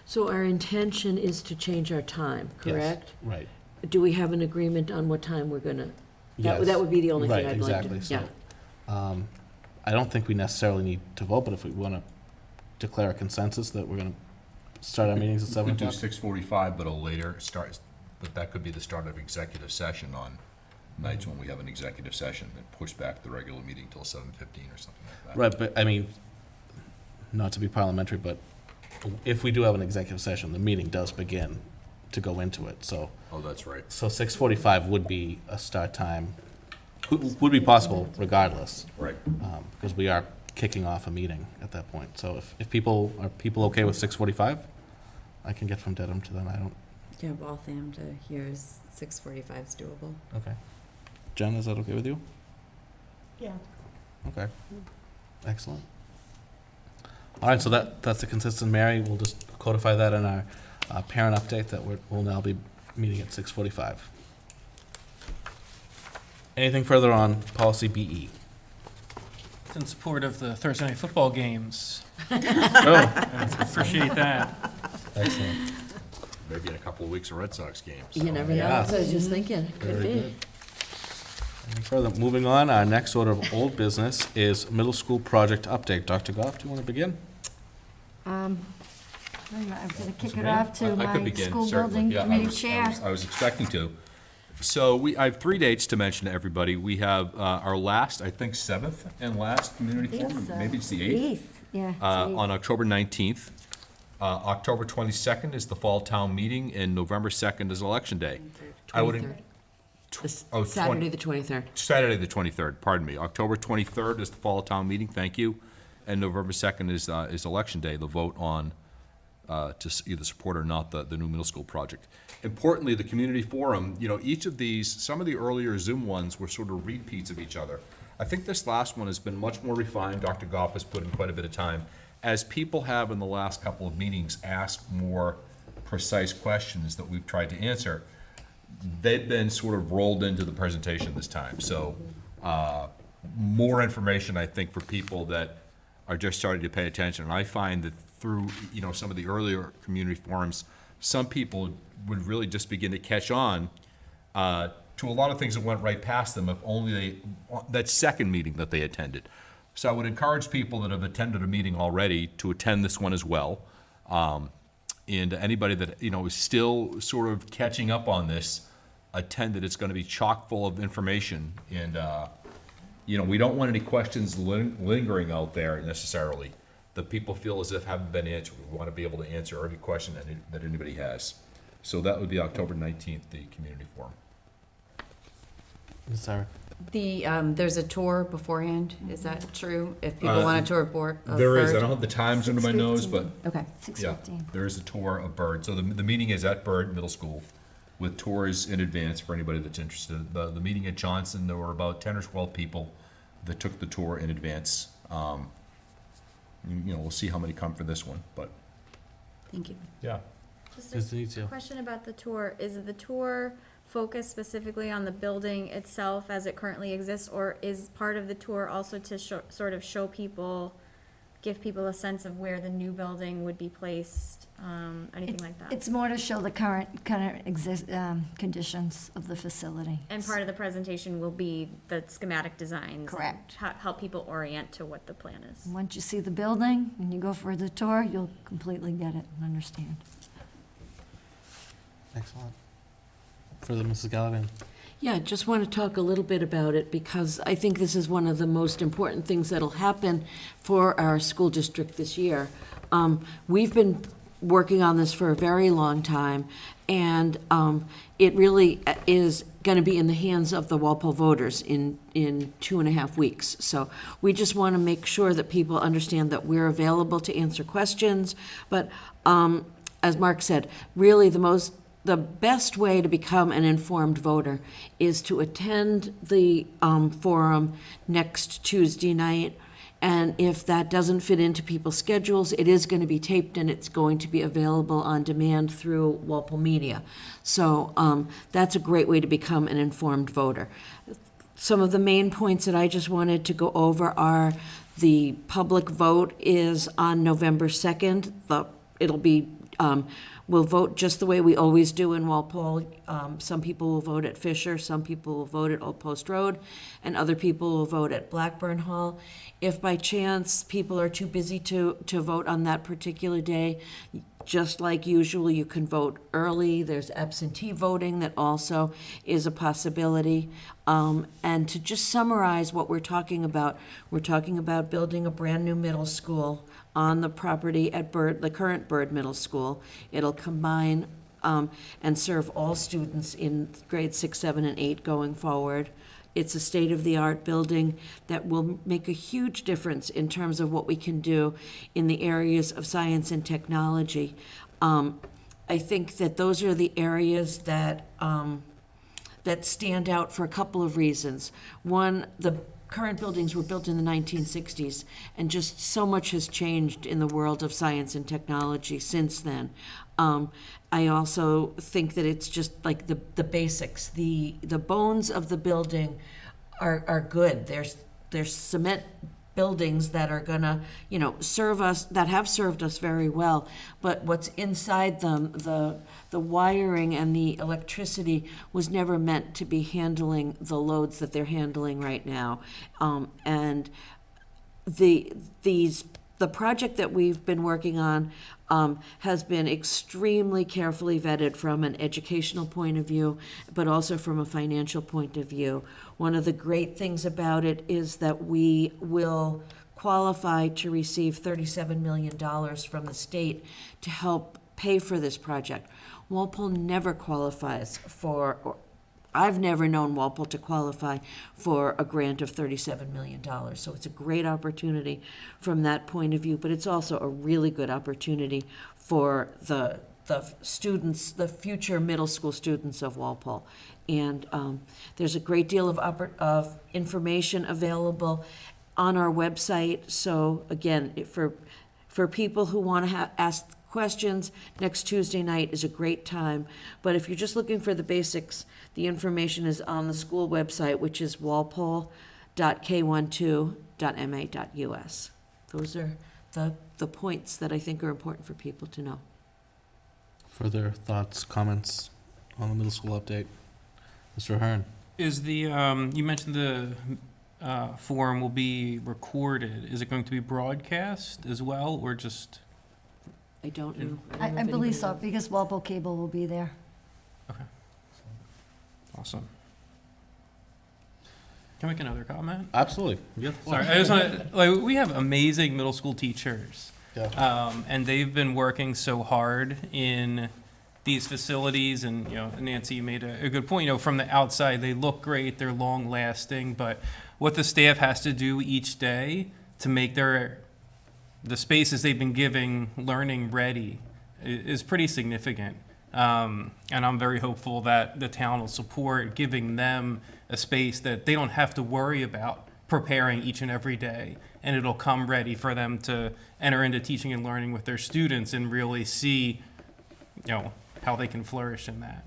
So our intention is to change our time, correct? Yes, right. do we have an agreement on what time we're gonna? Yes. That would be the only thing Right, I'd like to, exactly. yeah. So, I don't think we necessarily need to vote, but if we want to declare a consensus that we're going to start our meetings at We 7 could do o'clock. 6:45, but a later start, but that could be the start of executive session on nights when we have an executive session and push back the regular meeting till 7:15 or something like that. Right, but I mean, not to be parliamentary, but if we do have an executive session, the meeting does begin to go into it. So, Oh, that's right. 6:45 would be a start time, would be possible regardless, Right. because we are kicking off a meeting at that point. So if people, are people okay with 6:45? I can get from Dedham to them, I don't, Yeah, Waltham to here is 6:45 is doable. okay. Jen, is that okay with you? Yeah. Okay, excellent. All right, so that's a consistent, Mary, we'll just codify that in our parent update that we'll now be meeting at 6:45. Anything further on policy BE? It's in support of the Thursday night football games. Oh, Appreciate that. excellent. Maybe in a couple of weeks of Red Sox games. You never know, Yeah. so I was just thinking, could Very be. good. Any further, moving on, our next order of old business is middle school project update. Dr. Goff, do you want to begin? I'm gonna kick it me? off to I could my begin, school certainly. building Yeah, committee chair. I was expecting to. So I have 3 dates to mention to everybody. We have our last, I think, 7th and last community forum, maybe it's the 8th, Yeah. it's on October 19th. October 22nd is the fall town meeting, and November 2nd is election day. I would. 23rd. This Oh, Saturday, the 23rd. Saturday, the 23rd, pardon me. October 23rd is the fall town meeting, thank you. And November 2nd is election day, the vote on to either support or not the new middle school project. Importantly, the community forum, each of these, some of the earlier Zoom ones were sort of repeats of each other. I think this last one has been much more refined. Dr. Goff has put in quite a bit of time. As people have in the last couple of meetings asked more precise questions that we've tried to answer, they've been sort of rolled into the presentation this time. So more information, I think, for people that are just starting to pay attention. And I find that through, some of the earlier community forums, some people would really just begin to catch on to a lot of things that went right past them if only that second meeting that they attended. So I would encourage people that have attended a meeting already to attend this one as well. And anybody that, is still sort of catching up on this, attend it. It's going to be chock full of information. And, we don't want any questions lingering out there necessarily that people feel as if haven't been answered. We want to be able to answer every question that anybody has. So that would be October 19th, the community forum. Ms. Sarah? There's a tour beforehand, is that true? If people want a tour of board? There is. I don't have the times under my nose, but Okay. yeah, 6:15. there is a tour of Bird. So the meeting is at Bird Middle School with tours in advance for anybody that's interested. The meeting at Johnson, there were about 10 or 12 people that took the tour in advance. We'll see how many come for this one, but Thank you. yeah. Just Ms. a Denizio? question about the tour. Is the tour focused specifically on the building itself as it currently exists, or is part of the tour also to sort of show people, give people a sense of where the new building would be placed, anything like that? It's more to show the current conditions of the facility. And part of the presentation will be the schematic designs. and Correct. Help people orient to what the plan is. Once you see the building and you go for the tour, you'll completely get it and understand. Excellent. Further, Mrs. Gallivan? Yeah, just want to talk a little bit about it because I think this is one of the most important things that'll happen for our school district this year. We've been working on this for a very long time, and it really is going to be in the hands of the Walpole voters in 2.5 weeks. So we just want to make sure that people understand that we're available to answer questions. But as Mark said, really the best way to become an informed voter is to attend the forum next Tuesday night. And if that doesn't fit into people's schedules, it is going to be taped and it's going to be available on demand through Walpole Media. So that's a great way to become an informed voter. Some of the main points that I just wanted to go over are the public vote is on November 2nd. It'll be We'll vote just the way we always do in Walpole. Some people will vote at Fisher, some people will vote at Old Post Road, and other people will vote at Blackburn Hall. If by chance people are too busy to vote on that particular day, just like usual, you can vote early. There's absentee voting that also is a possibility. And to just summarize what we're talking about building a brand-new middle school on the property at the current Byrd Middle School. It'll combine and serve all students in grades 6, 7, and 8 going forward. It's a state-of-the-art building that will make a huge difference in terms of what we can do in the areas of science and technology. I think that those are the areas that stand out for a couple of reasons. One, the current buildings were built in the 1960s, and just so much has changed in the world of science and technology since then. I also think that it's just like the basics. The bones of the building are good. There's cement buildings that are gonna, serve us, that have served us very well. But what's inside them, the wiring and the electricity was never meant to be handling the loads that they're handling right now. And the project that we've been working on has been extremely carefully vetted from an educational point of view, but also from a financial point of view. One of the great things about it is that we will qualify to receive $37 million from the state to help pay for this project. Walpole never qualifies for, I've never known Walpole to qualify for a grant of $37 million. So it's a great opportunity from that point of view, but it's also a really good opportunity for the students, the future middle school students of Walpole. And there's a great deal of information available on our website. So again, for people who want to ask questions, next Tuesday night is a great time. But if you're just looking for the basics, the information is on the school website, which is walpole.k12.ma.us. Those are the points that I think are important for people to know. Further thoughts, comments on the middle school update? Mr. Hearn? Is the, you mentioned the forum will be recorded. Is it going to be broadcast as well, or just? I don't know. I believe so, because Wobble Cable will be there. Okay. Awesome. Can I make another comment? Absolutely. You have the floor. Sorry, I just want to, we have amazing middle school teachers. Yeah. And they've been working so hard in these facilities, and, Nancy, you made a good point, from the outside, they look great, they're long lasting, but what the staff has to do each day to make the spaces they've been giving learning ready is pretty significant. And I'm very hopeful that the town will support giving them a space that they don't have to worry about preparing each and every day, and it'll come ready for them to enter into teaching and learning with their students and really see, how they can flourish in that.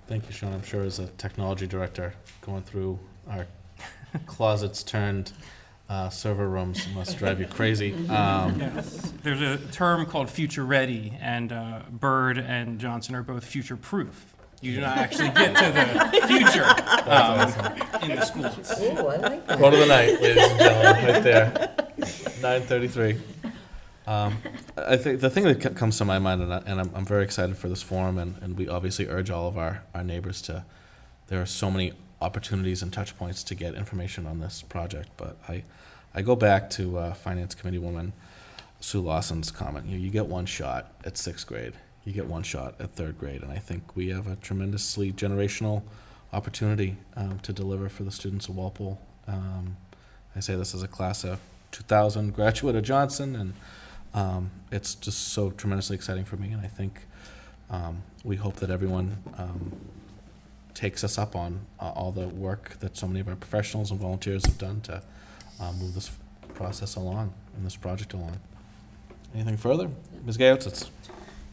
Thank you, Sean. I'm sure as a technology director, going through our closets turned server rooms must drive you crazy. Yes. There's a term called future ready, and Byrd and Johnson are both future proof. You do not actually get to the future in the schools. Oh, I like that. Quote of the night, ladies and gentlemen, right there. 9:33. I think the thing that comes to my mind, and I'm very excited for this forum, and we obviously urge all of our neighbors to, there are so many opportunities and touch points to get information on this project, but I go back to Finance Committee woman Sue Lawson's comment. You get one shot at 6th grade, you get one shot at 3rd grade, and I think we have a tremendously generational opportunity to deliver for the students of Walpole. I say this as a class of 2000 graduate of Johnson, and it's just so tremendously exciting for me, and I think we hope that everyone takes us up on all the work that so many of our professionals and volunteers have done to move this process along and this project along. Anything further? Ms. Gayotis?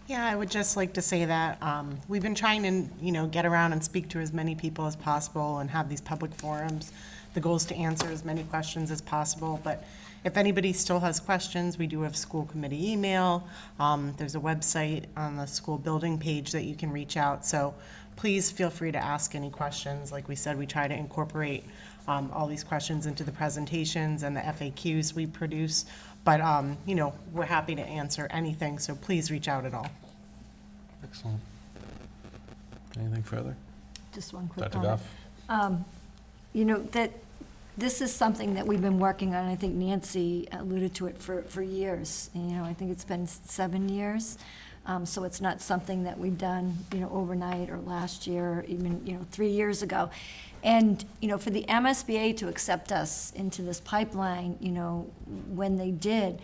Yeah, I would just like to say that we've been trying to, get around and speak to as many people as possible and have these public forums. The goal is to answer as many questions as possible, but if anybody still has questions, we do have school committee email. There's a website on the school building page that you can reach out. So please feel free to ask any questions. Like we said, we try to incorporate all these questions into the presentations and the FAQs we produce. But, we're happy to answer anything, so please reach out at all. Excellent. Anything further? Just one quick Dr. comment. Goff? That this is something that we've been working on. I think Nancy alluded to it for years. I think it's been 7 years. So it's not something that we've done, overnight or last year or even, 3 years ago. And, for the MSBA to accept us into this pipeline, when they did,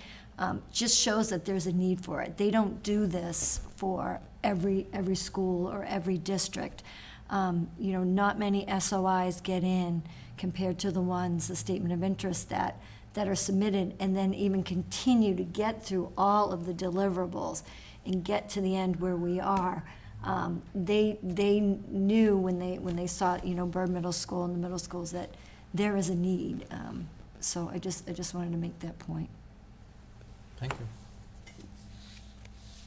just shows that there's a need for it. They don't do this for every school or every district. Not many SOIs get in compared to the ones, the statement of interest that are submitted, and then even continue to get through all of the deliverables and get to the end where we are. They knew when they saw, Bird Middle School and the middle schools that there is a need. So I just wanted to make that point. Thank you.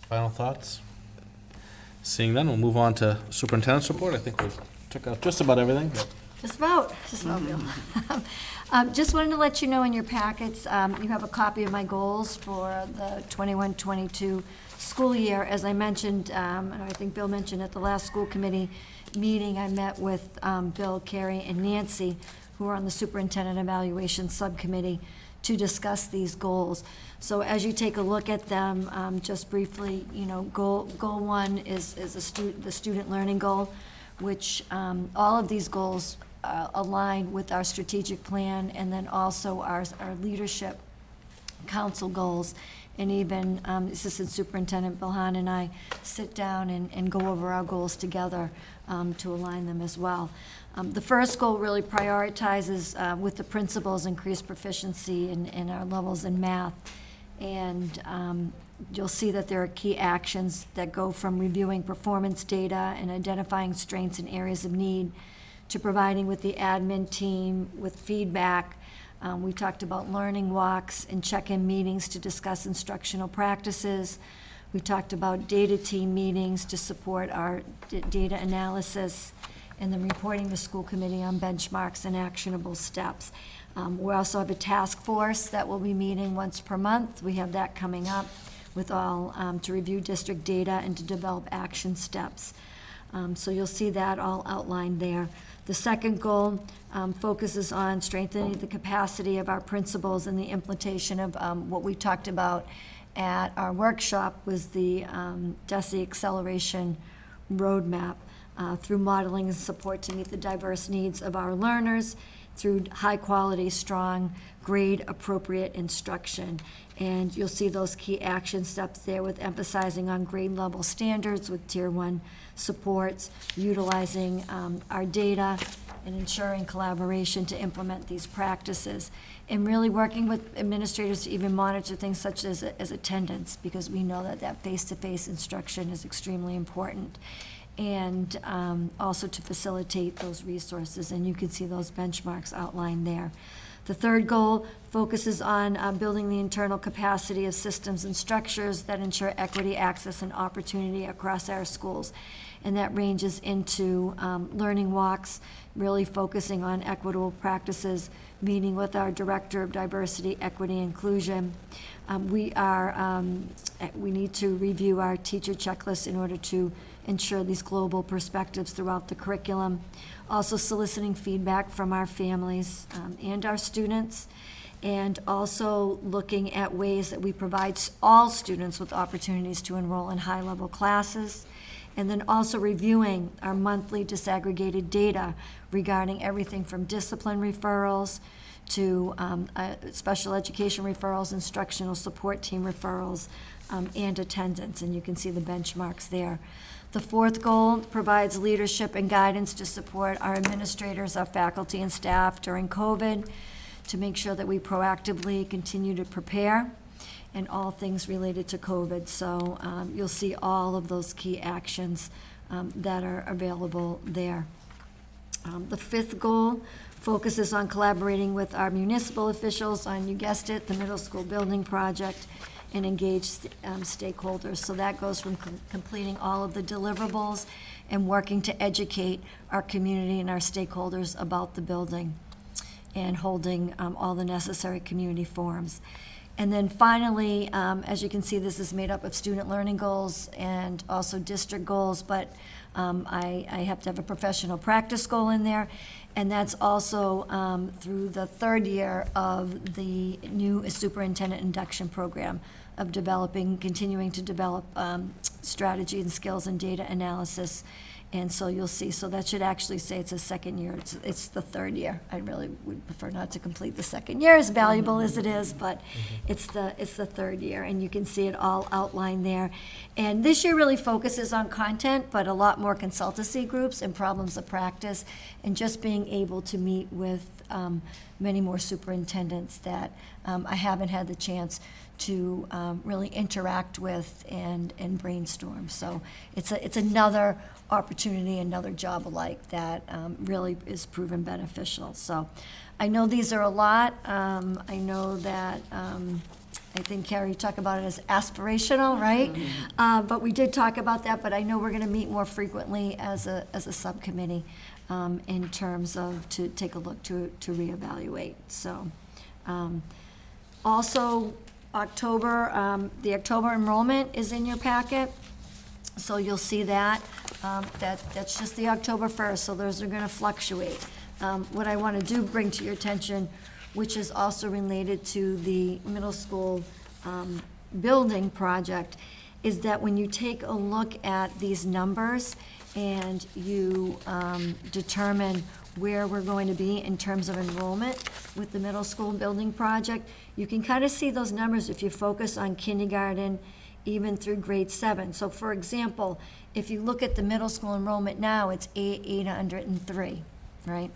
Final thoughts? Seeing none, we'll move on to superintendent's report. I think we took out just about everything. But Just about, Bill. Just wanted to let you know in your packets, you have a copy of my goals for the 21-22 school year. As I mentioned, and I think Bill mentioned at the last school committee meeting, I met with Bill, Carrie, and Nancy, who are on the superintendent evaluation subcommittee, to discuss these goals. So as you take a look at them, just briefly, goal one is the student learning goal, which all of these goals align with our strategic plan, and then also our leadership council goals. And even Assistant Superintendent Bilhan and I sit down and go over our goals together to align them as well. The first goal really prioritizes with the principals increased proficiency in our levels in math. And you'll see that there are key actions that go from reviewing performance data and identifying strengths and areas of need to providing with the admin team with feedback. We talked about learning walks and check-in meetings to discuss instructional practices. We talked about data team meetings to support our data analysis, and then reporting to school committee on benchmarks and actionable steps. We also have a task force that will be meeting once per month. We have that coming up with all to review district data and to develop action steps. So you'll see that all outlined there. The second goal focuses on strengthening the capacity of our principals and the implementation of what we talked about at our workshop was the DESE acceleration roadmap through modeling and support to meet the diverse needs of our learners through high-quality, strong, grade-appropriate instruction. And you'll see those key action steps there with emphasizing on grade-level standards with Tier 1 supports, utilizing our data, and ensuring collaboration to implement these practices. And really working with administrators to even monitor things such as attendance, because we know that face-to-face instruction is extremely important. And also to facilitate those resources, and you can see those benchmarks outlined there. The third goal focuses on building the internal capacity of systems and structures that ensure equity, access, and opportunity across our schools. And that ranges into learning walks, really focusing on equitable practices, meeting with our Director of Diversity, Equity, Inclusion. We need to review our teacher checklist in order to ensure these global perspectives throughout the curriculum. Also soliciting feedback from our families and our students, and also looking at ways that we provide all students with opportunities to enroll in high-level classes, and then also reviewing our monthly disaggregated data regarding everything from discipline referrals to special education referrals, instructional support team referrals, and attendance, and you can see the benchmarks there. The fourth goal provides leadership and guidance to support our administrators, our faculty, and staff during COVID to make sure that we proactively continue to prepare. and all things related to COVID. So you'll see all of those key actions that are available there. The fifth goal focuses on collaborating with our municipal officials on, you guessed it, the middle school building project, and engage stakeholders. So that goes from completing all of the deliverables and working to educate our community and our stakeholders about the building, and holding all the necessary community forums. And then finally, as you can see, this is made up of student learning goals and also district goals, but I have to have a professional practice goal in there. And that's also through the third year of the new superintendent induction program of continuing to develop strategy and skills and data analysis. And so you'll see, so that should actually say it's a second year. It's the third year. I really would prefer not to complete the second year, as valuable as it is, but it's the third year, and you can see it all outlined there. And this year really focuses on content, but a lot more consultancy groups and problems of practice, and just being able to meet with many more superintendents that I haven't had the chance to really interact with and brainstorm. So it's another opportunity, another job alike that really is proven beneficial. So I know these are a lot. I know that I think, Carrie, you talk about it as aspirational, right? But we did talk about that, but I know we're going to meet more frequently as a subcommittee in terms of to take a look to reevaluate. So also, October, the October enrollment is in your packet, so you'll see that. That's just the October 1st, so those are going to fluctuate. What I want to bring to your attention, which is also related to the middle school building project, is that when you take a look at these numbers and you determine where we're going to be in terms of enrollment with the middle school building project, you can kind of see those numbers if you focus on kindergarten even through grade 7. So for example, if you look at the middle school enrollment now, it's 803, right?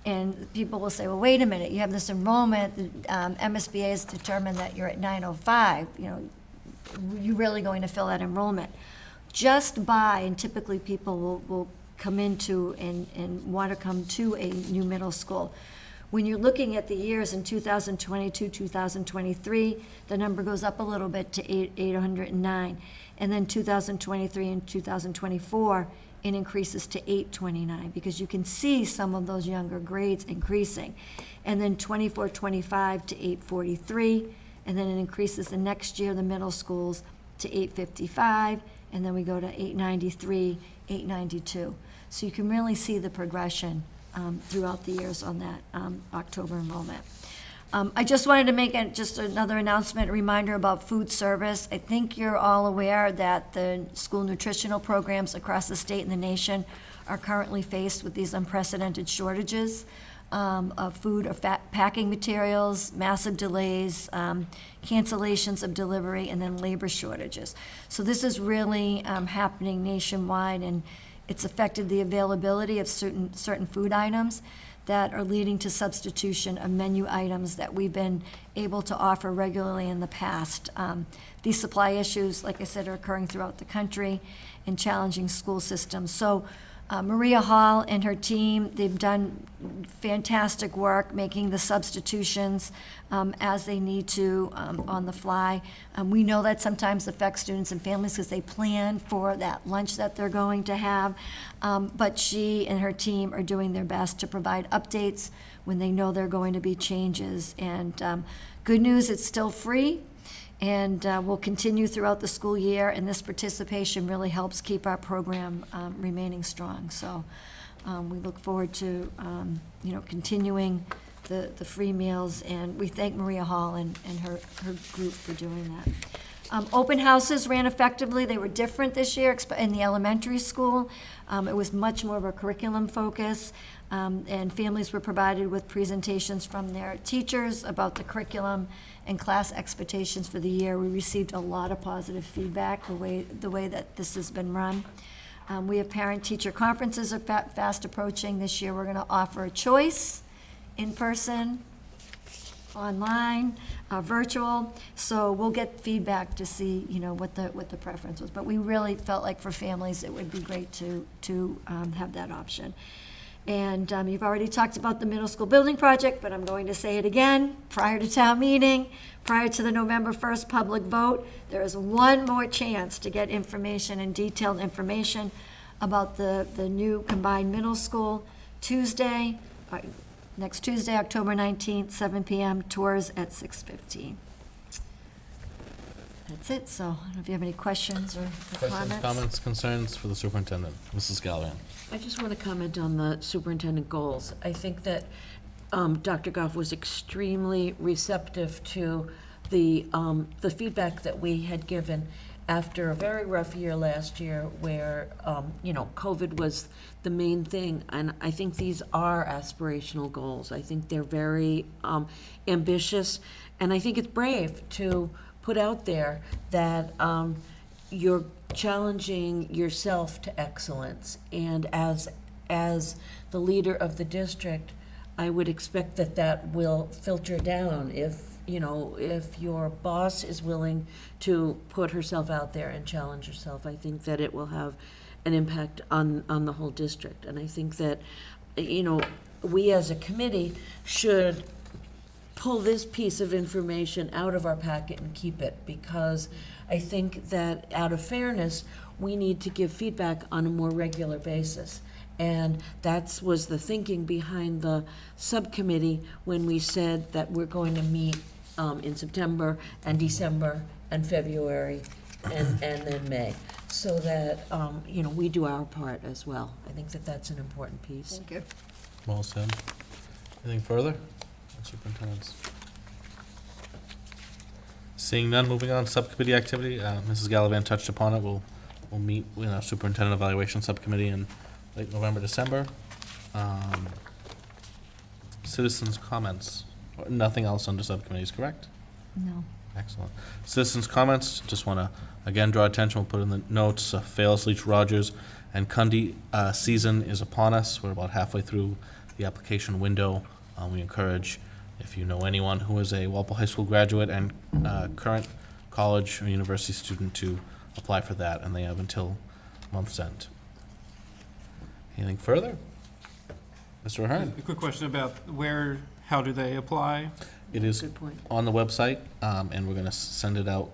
And people will say, well, wait a minute, you have this enrollment, MSBA has determined that you're at 905, you're really going to fill that enrollment. Just by, and typically people will come into and want to come to a new middle school. When you're looking at the years in 2022, 2023, the number goes up a little bit to 809. And then 2023 and 2024, it increases to 829, because you can see some of those younger grades increasing. And then 24, 25 to 843, and then it increases the next year, the middle schools, to 855, and then we go to 893, 892. So you can really see the progression throughout the years on that October enrollment. I just wanted to make just another announcement, a reminder about food service. I think you're all aware that the school nutritional programs across the state and the nation are currently faced with these unprecedented shortages of food or packing materials, massive delays, cancellations of delivery, and then labor shortages. So this is really happening nationwide, and it's affected the availability of certain food items that are leading to substitution of menu items that we've been able to offer regularly in the past. These supply issues, like I said, are occurring throughout the country in challenging school systems. So Maria Hall and her team, they've done fantastic work making the substitutions as they need to on the fly. We know that sometimes affects students and families because they plan for that lunch that they're going to have. But she and her team are doing their best to provide updates when they know there are going to be changes. And good news, it's still free. And will continue throughout the school year, and this participation really helps keep our program remaining strong. So we look forward to continuing the free meals, and we thank Maria Hall and her group for doing that. Open houses ran effectively. They were different this year in the elementary school. It was much more of a curriculum focus, and families were provided with presentations from their teachers about the curriculum and class expectations for the year. We received a lot of positive feedback the way that this has been run. We have parent-teacher conferences are fast approaching. This year we're going to offer a choice, in person online, virtual, so we'll get feedback to see, what the preference was. But we really felt like for families, it would be great to have that option. And you've already talked about the middle school building project, but I'm going to say it again. Prior to town meeting, prior to the November 1st public vote, there is one more chance to get information and detailed information about the new combined middle school. Next Tuesday, October 19th, 7 PM, tours at 6:15. That's it, so I don't know if you have any questions or Questions, comments. comments, concerns for the superintendent? Mrs. Gallivan? I just want to comment on the superintendent goals. I think that Dr. Goff was extremely receptive to the feedback that we had given after a very rough year last year where, COVID was the main thing. And I think these are aspirational goals. I think they're very ambitious. And I think it's brave to put out there that you're challenging yourself to excellence. And as the leader of the district, I would expect that will filter down if your boss is willing to put herself out there and challenge herself. I think that it will have an impact on the whole district. And I think that, we as a committee should pull this piece of information out of our packet and keep it, because I think that out of fairness, we need to give feedback on a more regular basis. And that was the thinking behind the subcommittee when we said that we're going to meet in September and December and February and then May, so that, we do our part as well. I think that that's an important piece. Thank you. Well said. Anything further? Superintendents? Seeing none, moving on, subcommittee activity. Mrs. Gallivan touched upon it. We'll meet in our superintendent evaluation subcommittee in late November, December. Citizens' comments. Nothing else under subcommittees, correct? No. Excellent. Citizens' comments, just want to, again, draw attention, we'll put in the notes, Fales, Leach, Rogers, and Cundy season is upon us. We're about halfway through the application window. We encourage, if you know anyone who is a Walpole High School graduate and current college or university student, to apply for that, and they have until month's end. Anything further? Mr. Ahern? A quick question about how do they apply? It is Good point. on the website, and we're going to send it out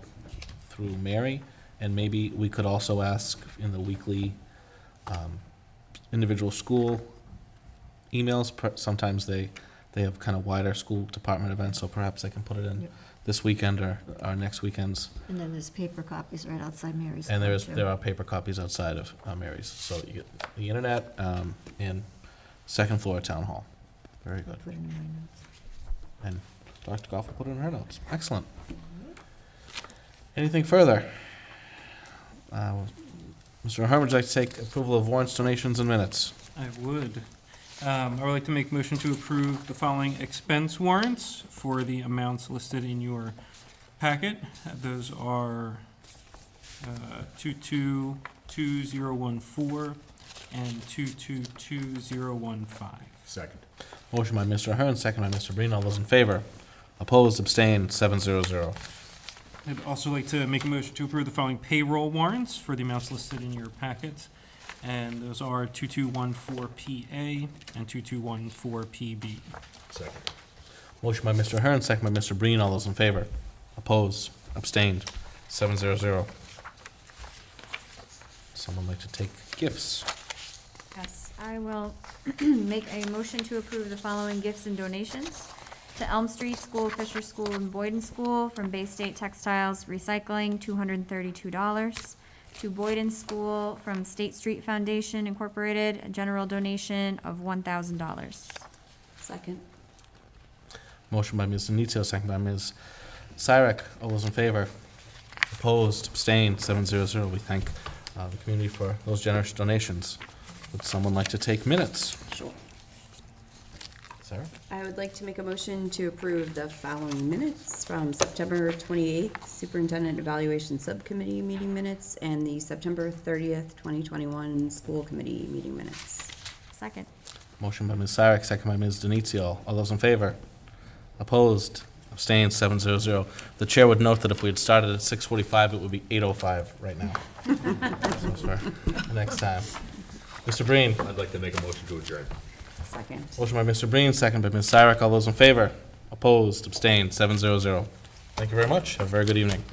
through Mary, and maybe we could also ask in the weekly individual school emails. Sometimes they have kind of wider school department events, so perhaps I can put it in this weekend or next weekend's. And then there's paper copies right outside Mary's. And door, too. there are paper copies outside of Mary's, so you get the internet and second floor town hall. Very I'll good. put it in my notes. And Dr. Goff will put it in her notes. Excellent. Anything further? Mr. Ahern, would you like to take approval of warrants, donations, and minutes? I would. I would like to make a motion to approve the following expense warrants for the amounts listed in your packet. Those are 222014 and 222015. Second. Motion by Mr. Ahern, second by Mr. Breen. All those in favor? Opposed, abstained, 700. I'd also like to make a motion to approve the following payroll warrants for the amounts listed in your packet. And those are 2214PA and 2214PB. Second. Motion by Mr. Ahern, second by Mr. Breen. All those in favor? Opposed, abstained, 700. Someone like to take gifts? Yes, I will make a motion to approve the following gifts and donations. To Elm Street School, Fisher School, and Boyden School from Bay State Textiles Recycling, $232. To Boyden School from State Street Foundation Incorporated, a general donation of $1,000. Second. Motion by Ms. Denizio, second by Ms. Cyrek. All those in favor? Opposed, abstained, 700. We thank the community for those generous donations. Would someone like to take minutes? Sure. Sarah? I would like to make a motion to approve the following minutes from September 28th Superintendent Evaluation Subcommittee meeting minutes and the September 30th, 2021 School Committee meeting minutes. Second. Motion by Ms. Cyrek, second by Ms. Denizio. All those in favor? Opposed? Abstained? 700. The chair would note that if we had started at 6:45, it would be 8:05 right now. So for the next time. Mr. Breen? I'd like to make a motion to adjourn. Second. Motion by Mr. Breen, second by Ms. Syrek. All those in favor? Opposed? Abstained? 700. Thank you very much. Have a very good evening.